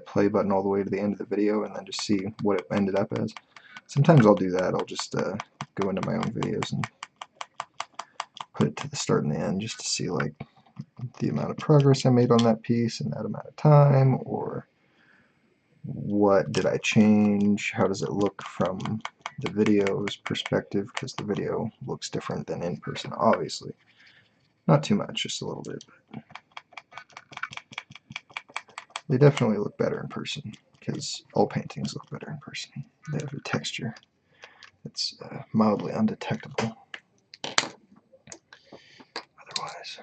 play button all the way to the end of the video, and then just see what it ended up as. Sometimes I'll do that. I'll just go into my own videos and put it to the start and the end just to see like the amount of progress I made on that piece in that amount of time, or what did I change, how does it look from the video's perspective, because the video looks different than in person, obviously. Not too much, just a little bit. But they definitely look better in person, because all paintings look better in person. They have a texture that's mildly undetectable otherwise.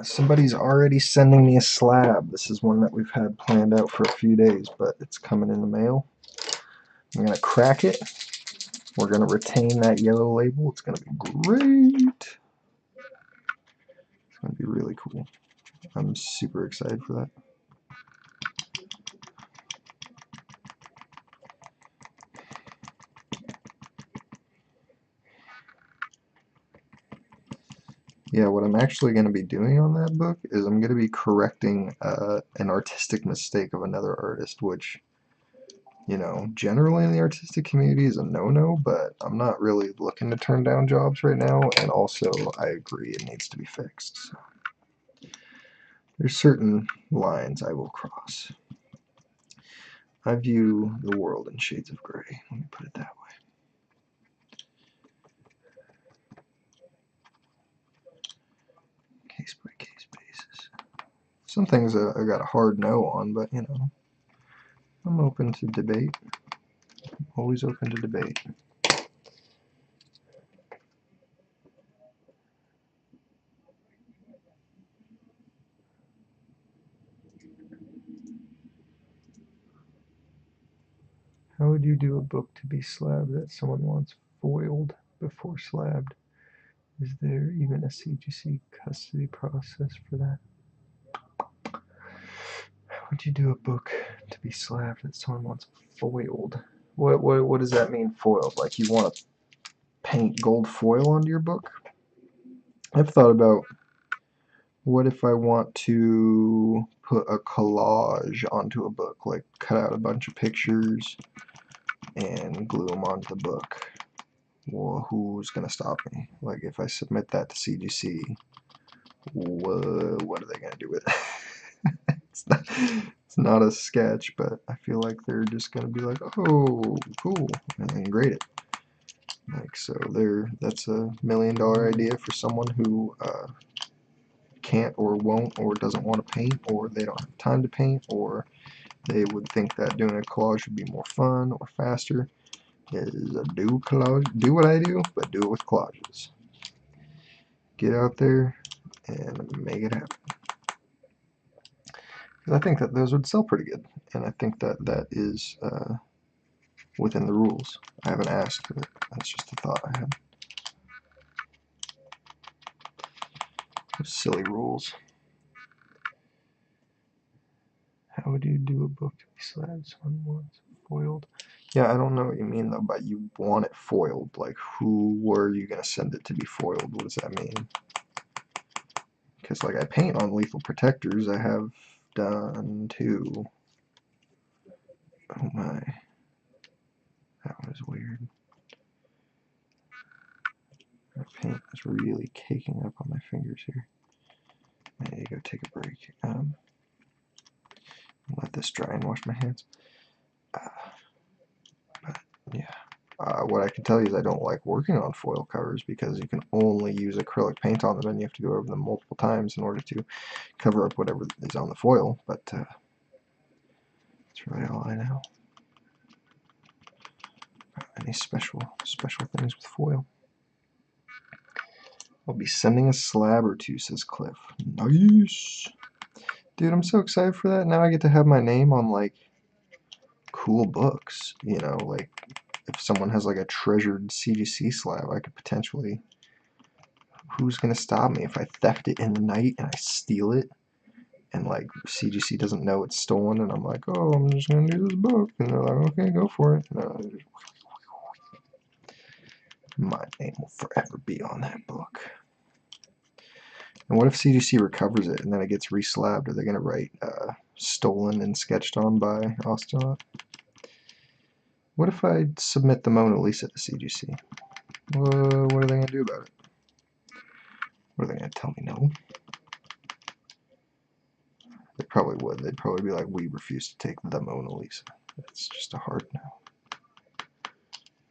Somebody's already sending me a slab. This is one that we've had planned out for a few days, but it's coming in the mail. I'm going to crack it. We're going to retain that yellow label. It's going to be great. It's going to be really cool. I'm super excited for that. Yeah, what I'm actually going to be doing on that book is I'm going to be correcting an artistic mistake of another artist, which, you know, generally in the artistic community is a no-no, but I'm not really looking to turn down jobs right now, and also I agree it needs to be fixed. So there's certain lines I will cross. I view the world in shades of gray, let me put it that way. Case by case basis. Some things I got a hard no on, but you know, I'm open to debate. Always open to debate. How would you do a book to be slabbed that someone wants foiled before slabbed? Is there even a CGC custody process for that? How would you do a book to be slabbed that someone wants foiled? What does that mean, foiled? Like you want to paint gold foil onto your book? I've thought about, what if I want to put a collage onto a book, like cut out a bunch of pictures and glue them onto the book? Well, who's going to stop me? Like, if I submit that to CGC, what are they going to do with it? It's not a sketch, but I feel like they're just going to be like, oh, cool, and then grade it. Like, so that's a $1 million idea for someone who can't or won't or doesn't want to paint, or they don't have time to paint, or they would think that doing a collage would be more fun or faster. Is a do collage, do what I do, but do it with collages. Get out there and make it happen. Because I think that those would sell pretty good, and I think that that is within the rules. I haven't asked, but that's just a thought I had. Those silly rules. How would you do a book to be slabbed someone wants foiled? Yeah, I don't know what you mean though, but you want it foiled. Like, who were you going to send it to be foiled? What does that mean? Because, like, I paint on lethal protectors. I have done two. Oh my. That was weird. My paint is really caking up on my fingers here. I need to go take a break. Let this dry and wash my hands. But yeah, what I can tell you is I don't like working on foil covers because you can only use acrylic paint on them, and you have to go over them multiple times in order to cover up whatever is on the foil. But that's really all I know. Any special things with foil? I'll be sending a slab or two, says Cliff. Nice. Dude, I'm so excited for that. Now I get to have my name on, like, cool books. You know, like, if someone has, like, a treasured CGC slab, I could potentially... Who's gonna stop me if I theft it in the night and I steal it? And, like, CGC doesn't know it's stolen, and I'm like, oh, I'm just gonna do this book. And they're like, okay, go for it. No, my name will forever be on that book. And what if CGC recovers it and then it gets reslabbed? Are they going to write stolen and sketched on by Austin? What if I submit the Mona Lisa to CGC? What are they going to do about it? What are they going to tell me no? They probably would. They'd probably be like, we refuse to take the Mona Lisa. That's just a hard no.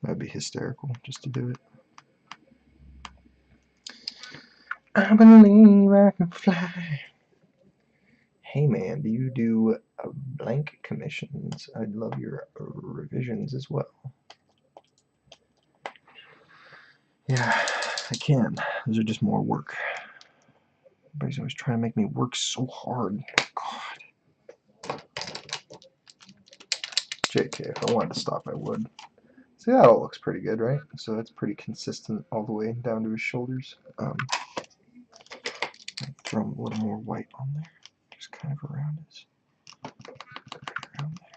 That'd be hysterical just to do it. I believe I can fly. Hey man, do you do blank commissions? I'd love your revisions as well. Yeah, I can. Those are just more work. Everybody's always trying to make me work so hard. God. JK, if I wanted to stop, I would. See, that all looks pretty good, right? So that's pretty consistent all the way down to his shoulders. Throw a little more white on there, just kind of around his. Around there.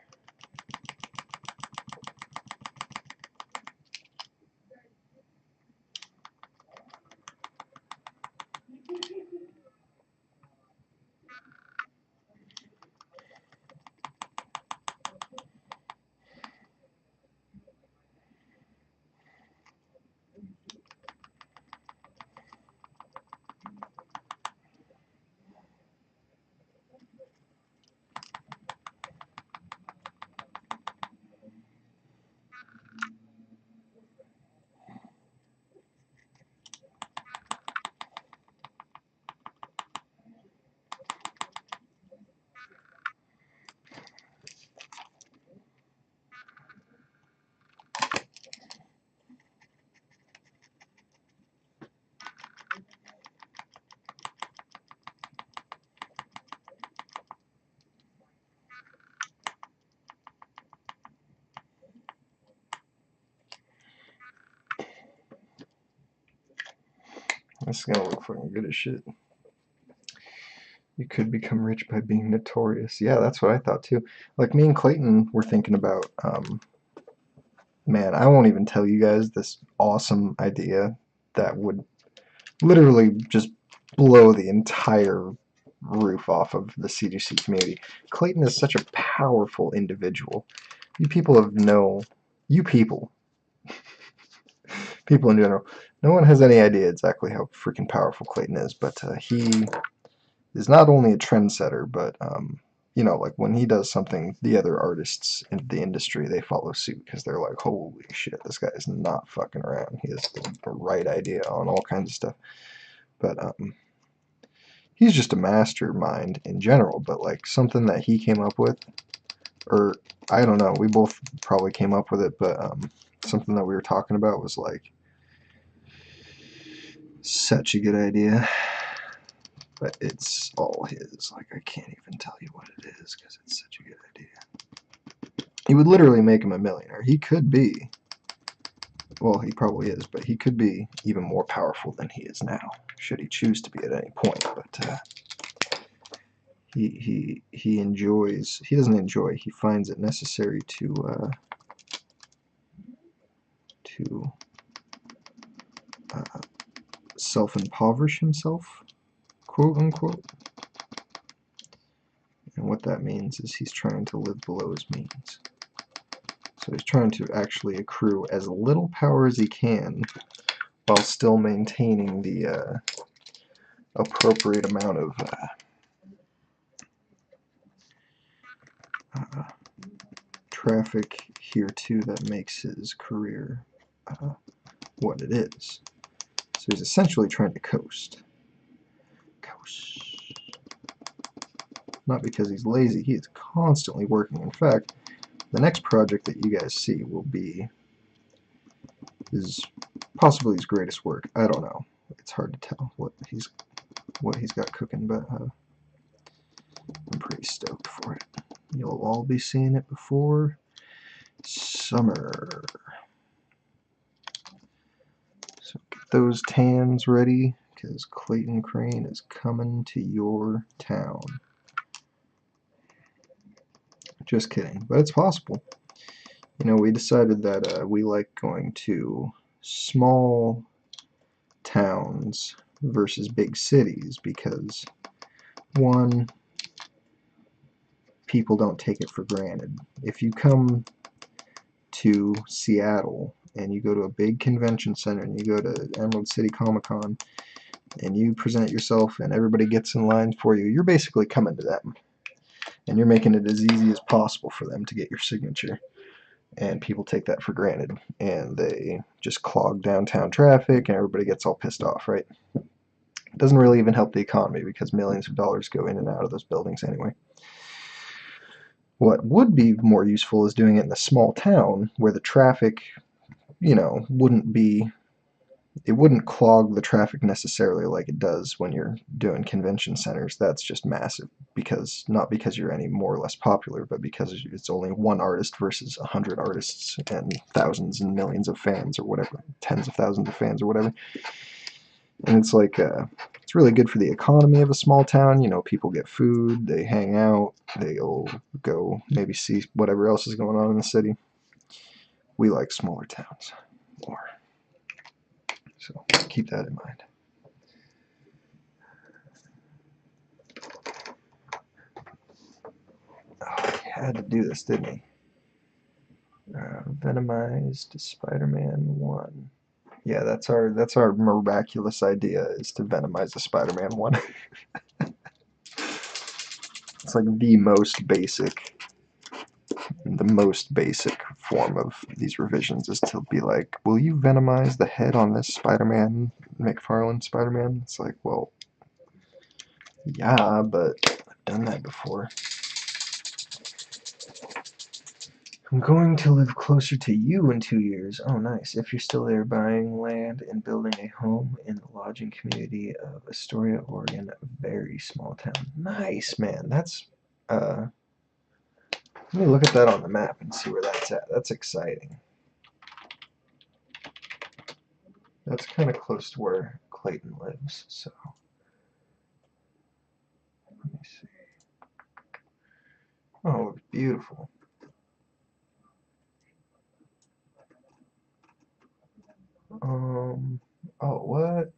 This is gonna look fucking good as shit. You could become rich by being notorious. Yeah, that's what I thought too. Like me and Clayton were thinking about, man, I won't even tell you guys this awesome idea that would literally just blow the entire roof off of the CGC community. Clayton is such a powerful individual. You people people in general, no one has any idea exactly how freaking powerful Clayton is, but he is not only a trendsetter, but you know, like when he does something, the other artists in the industry, they follow suit because they're like, holy shit, this guy is not fucking around. He has the right idea on all kinds of stuff. But he's just a mastermind in general, but like something that he came up with, or I don't know, we both probably came up with it, but something that we were talking about was like such a good idea. But it's all his. Like, I can't even tell you what it is because it's such a good idea. He would literally make him a millionaire. He could be, well, he probably is, but he could be even more powerful than he is now, should he choose to be at any point. But he doesn't enjoy, he finds it necessary to self-impoverish himself, quote unquote. And what that means is he's trying to live below his means. So he's trying to actually accrue as little power as he can while still maintaining the appropriate amount of traffic here too that makes his career what it is. So he's essentially trying to coast. Not because he's lazy, he is constantly working. In fact, the next project that you guys see will be possibly his greatest work. I don't know. it's hard to tell what he's got cooking, but I'm pretty stoked for it. You'll all be seeing it before summer. So get those tans ready, because Clayton Crane is coming to your town. Just kidding, but it's possible. You know, we decided that we like going to small towns versus big cities because, one, people don't take it for granted. If you come to Seattle and you go to a big convention center and you go to Emerald City Comic Con and you present yourself and everybody gets in line for you, you're basically coming to them. And you're making it as easy as possible for them to get your signature. And people take that for granted. And they just clog downtown traffic and everybody gets all pissed off, right? It doesn't really even help the economy because millions of dollars go in and out of those buildings anyway. What would be more useful is doing it in a small town where the traffic, you know, it wouldn't clog the traffic necessarily like it does when you're doing convention centers. That's just massive, because not because you're any more or less popular, but because it's only one artist versus 100 artists and thousands and millions of fans or whatever, tens of thousands of fans or whatever. And it's like it's really good for the economy of a small town. You know, people get food, they hang out, they'll go maybe see whatever else is going on in the city. We like smaller towns more. So keep that in mind. Oh, he had to do this, didn't he? Venomized Spider-Man 1. Yeah, that's our miraculous idea, is to venomize the Spider-Man 1. It's like the most basic form of these revisions is to be like, will you venomize the head on this Spider-Man, McFarlane Spider-Man? It's like, well, yeah, but I've done that before. I'm going to live closer to you in 2 years. Oh, nice. If you're still there, buying land and building a home in the lodging community of Astoria, Oregon, a very small town. Nice, man. That's, let me look at that on the map and see where that's at. That's exciting. That's kind of close to where Clayton lives, so. Let me see. Oh, beautiful. Oh, what?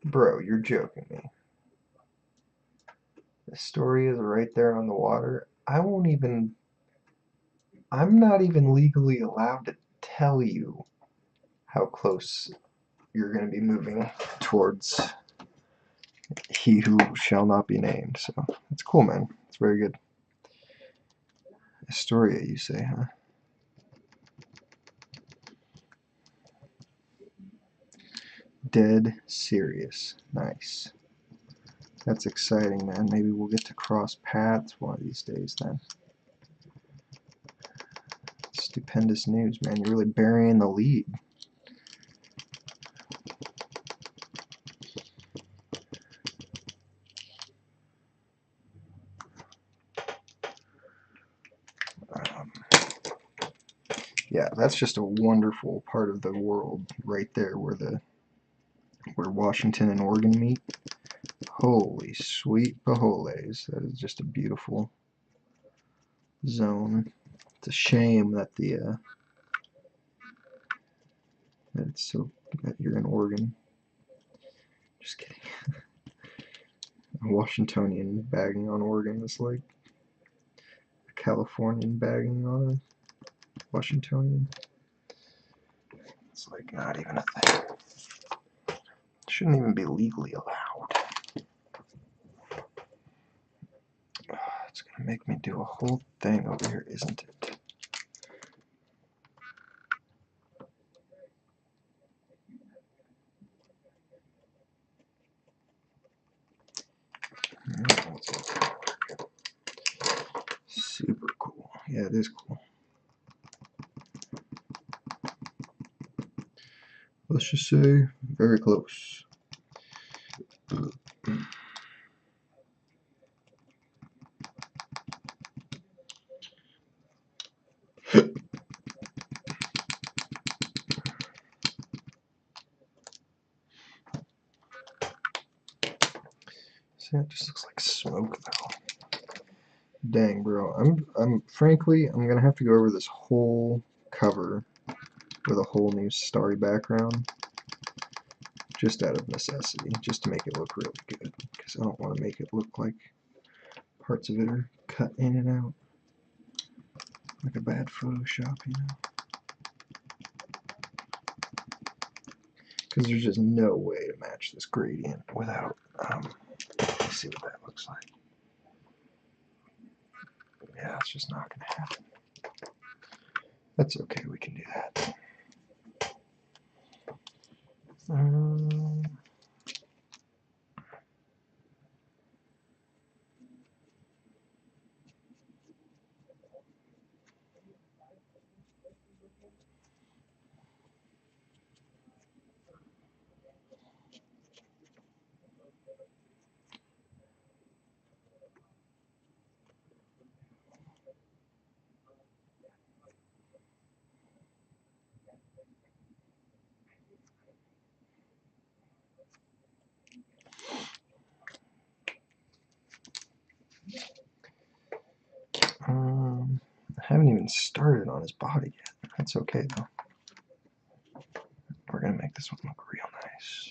Bro, you're joking me. Astoria is right there on the water. I'm not even legally allowed to tell you how close you're going to be moving towards he who shall not be named. So, it's cool, man. It's very good. Astoria, you say, huh? Dead serious. Nice. That's exciting, man. Maybe we'll get to cross paths one of these days, then. Stupendous news, man. You're really burying the lead. Yeah, that's just a wonderful part of the world right there where Washington and Oregon meet. Holy sweet bajoles. That is just a beautiful zone. It's a shame that that you're in Oregon. Just kidding. A Washingtonian bagging on Oregon is like a Californian bagging on a Washingtonian. It's like not even a thing. It shouldn't even be legally allowed. It's gonna make me do a whole thing over here, isn't it? Super cool. Yeah, it is cool. Let's just say Very close. See, it just looks like smoke though. Dang, bro. I'm frankly, I'm gonna have to go over this whole cover with a whole new starry background, just out of necessity, just to make it look really good, because I don't want to make it look like parts of it are cut in and out, like a bad Photoshop, you know? Because there's just no way to match this gradient without, let's see what that looks like. Yeah, it's just not gonna happen. That's okay, we can do that. I haven't even started on his body yet. That's okay though. We're gonna make this one look real nice.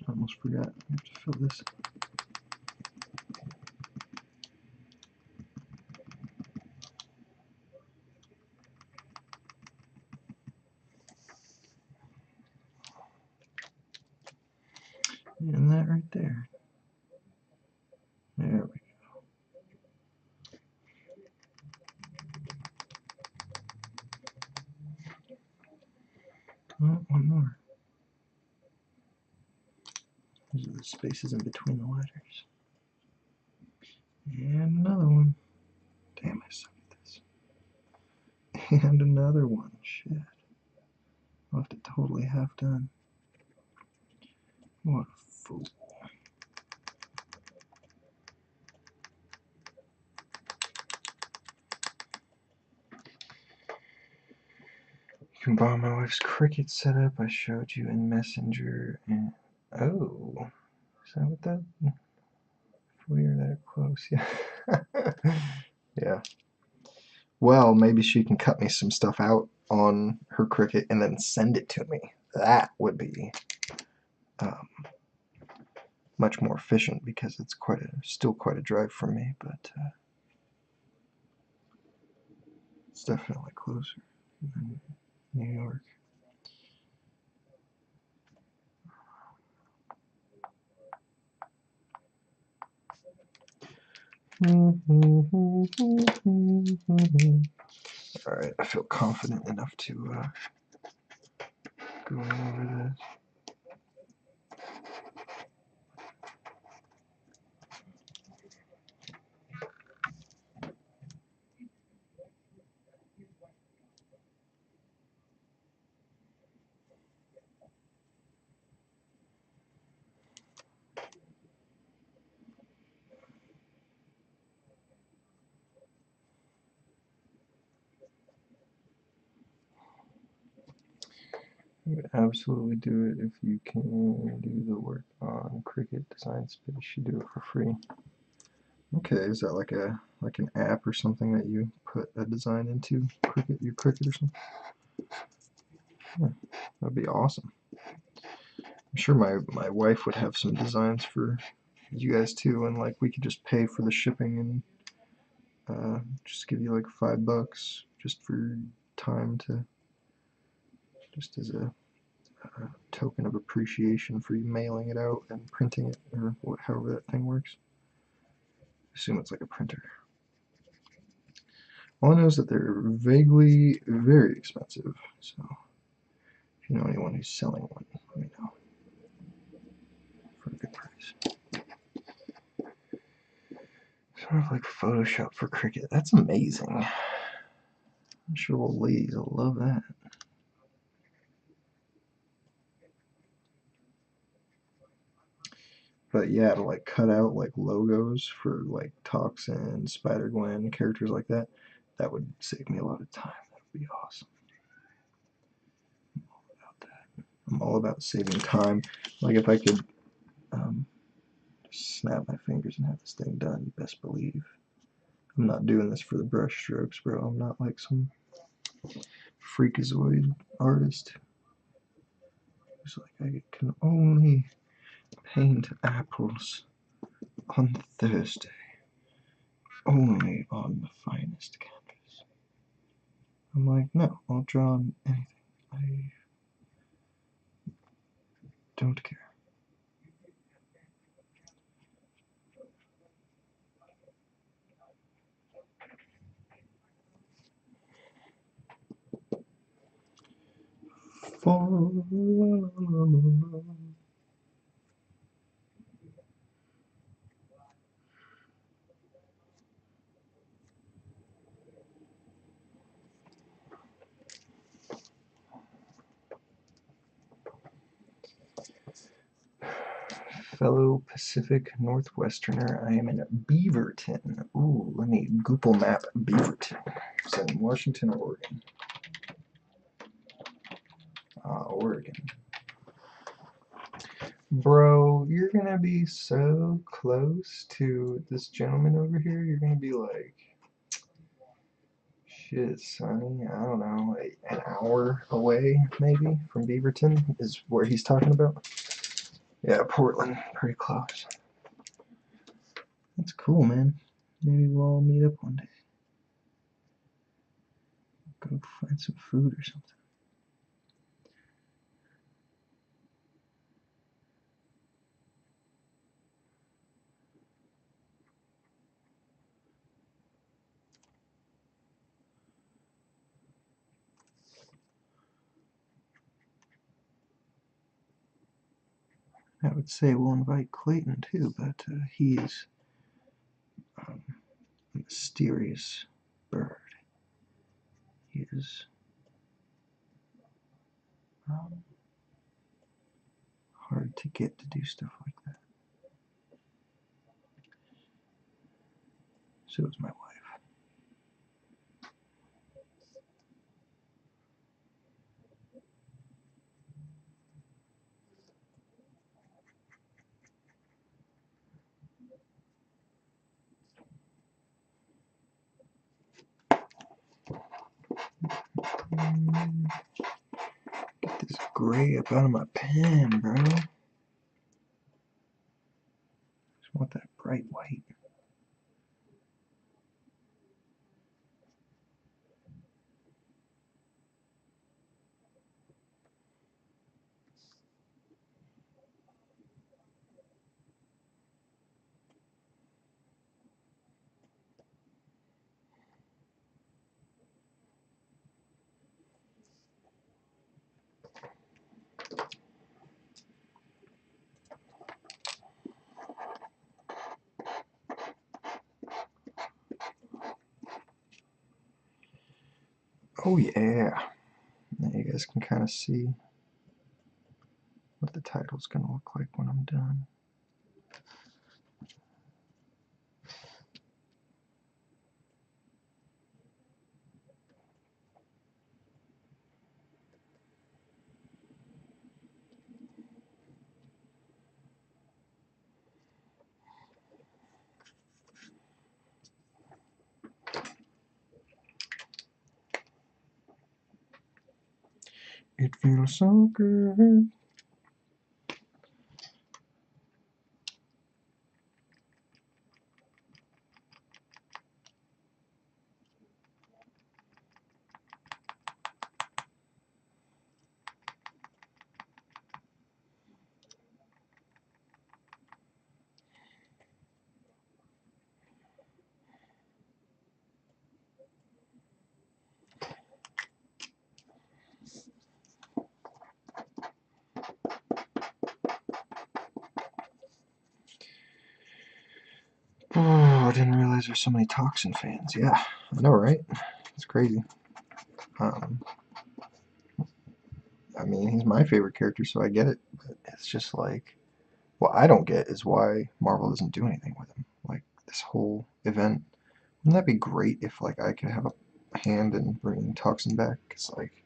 Almost forgot. I have to fill this. And that right there. There we go. Oh, one more. These are the spaces in between the letters. And another one. Damn, I suck at this. And another one. Shit. I'll have to totally half done. What a fool. You can borrow my wife's Cricut setup I showed you in Messenger. And oh, is that what that? If we are that close, yeah. Yeah. Well, maybe she can cut me some stuff out on her Cricut and then send it to me. That would be much more efficient because it's still quite a drive for me, but it's definitely closer than New York. Alright, I feel confident enough to go over this. You would absolutely do it if you can do the work on Cricut Design Space. You do it for free. Okay, is that like an app or something that you put a design into your Cricut or something? Yeah, that'd be awesome. I'm sure my wife would have some designs for you guys too, and like we could just pay for the shipping and just give you like $5 just for time to just as a token of appreciation for you mailing it out and printing it or however that thing works. I assume it's like a printer. All I know is that they're vaguely very expensive, so if you know anyone who's selling one, let me know for a good price. Sort of like Photoshop for Cricut. That's amazing. I'm sure old ladies will love that. But yeah, to like cut out like logos for like Toxin, Spider-Gwen, characters like that, that would save me a lot of time. That would be awesome. I'm all about that. I'm all about saving time. Like if I could just snap my fingers and have this thing done, you best believe. I'm not doing this for the brush strokes, bro. I'm not like some freakazoid artist who's like, I can only paint apples on Thursday, only on the finest canvas. I'm like, no, I'll draw on anything. I don't care. Fellow Pacific Northwesterner, I am in Beaverton. Ooh, let me Google map Beaverton. Is that in Washington or Oregon? Oregon. Bro, you're gonna be so close to this gentleman over here, you're gonna be like, shit, Sonny, I don't know, an hour away, maybe, from Beaverton is where he's talking about. Yeah, Portland, pretty close. That's cool, man. Maybe we'll all meet up one day. Go find some food or something. I would say we'll invite Clayton too, but he is a mysterious bird. He is hard to get to do stuff like that. So is my wife. Get this gray up out of my pen, bro. Just want that bright white. Oh yeah. Now you guys can kind of see what the title's going to look like when I'm done. It feels so good. Oh, I didn't realize there's so many Toxin fans. Yeah, I know, right? It's crazy. I mean, he's my favorite character, so I get it. But it's just like, what I don't get is why Marvel doesn't do anything with him. Like, this whole event. Wouldn't that be great if, like, I could have a hand in bringing Toxin back? Because, like,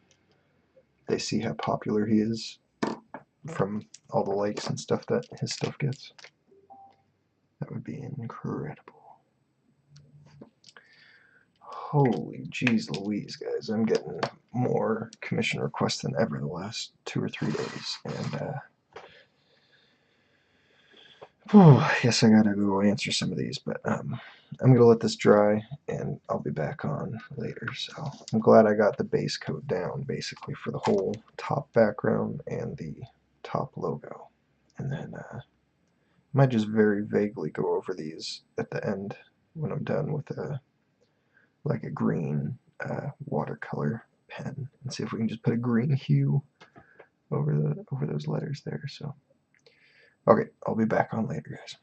they see how popular he is from all the likes and stuff that his stuff gets. That would be incredible. Holy jeez Louise, guys. I'm getting more commission requests than ever the last 2 or 3 days. And, I guess I gotta go answer some of these, but I'm gonna let this dry and I'll be back on later. So I'm glad I got the base coat down basically for the whole top background and the top logo. And then I might just very vaguely go over these at the end when I'm done with like a green watercolor pen and see if we can just put a green hue over those letters there. So okay, I'll be back on later, guys.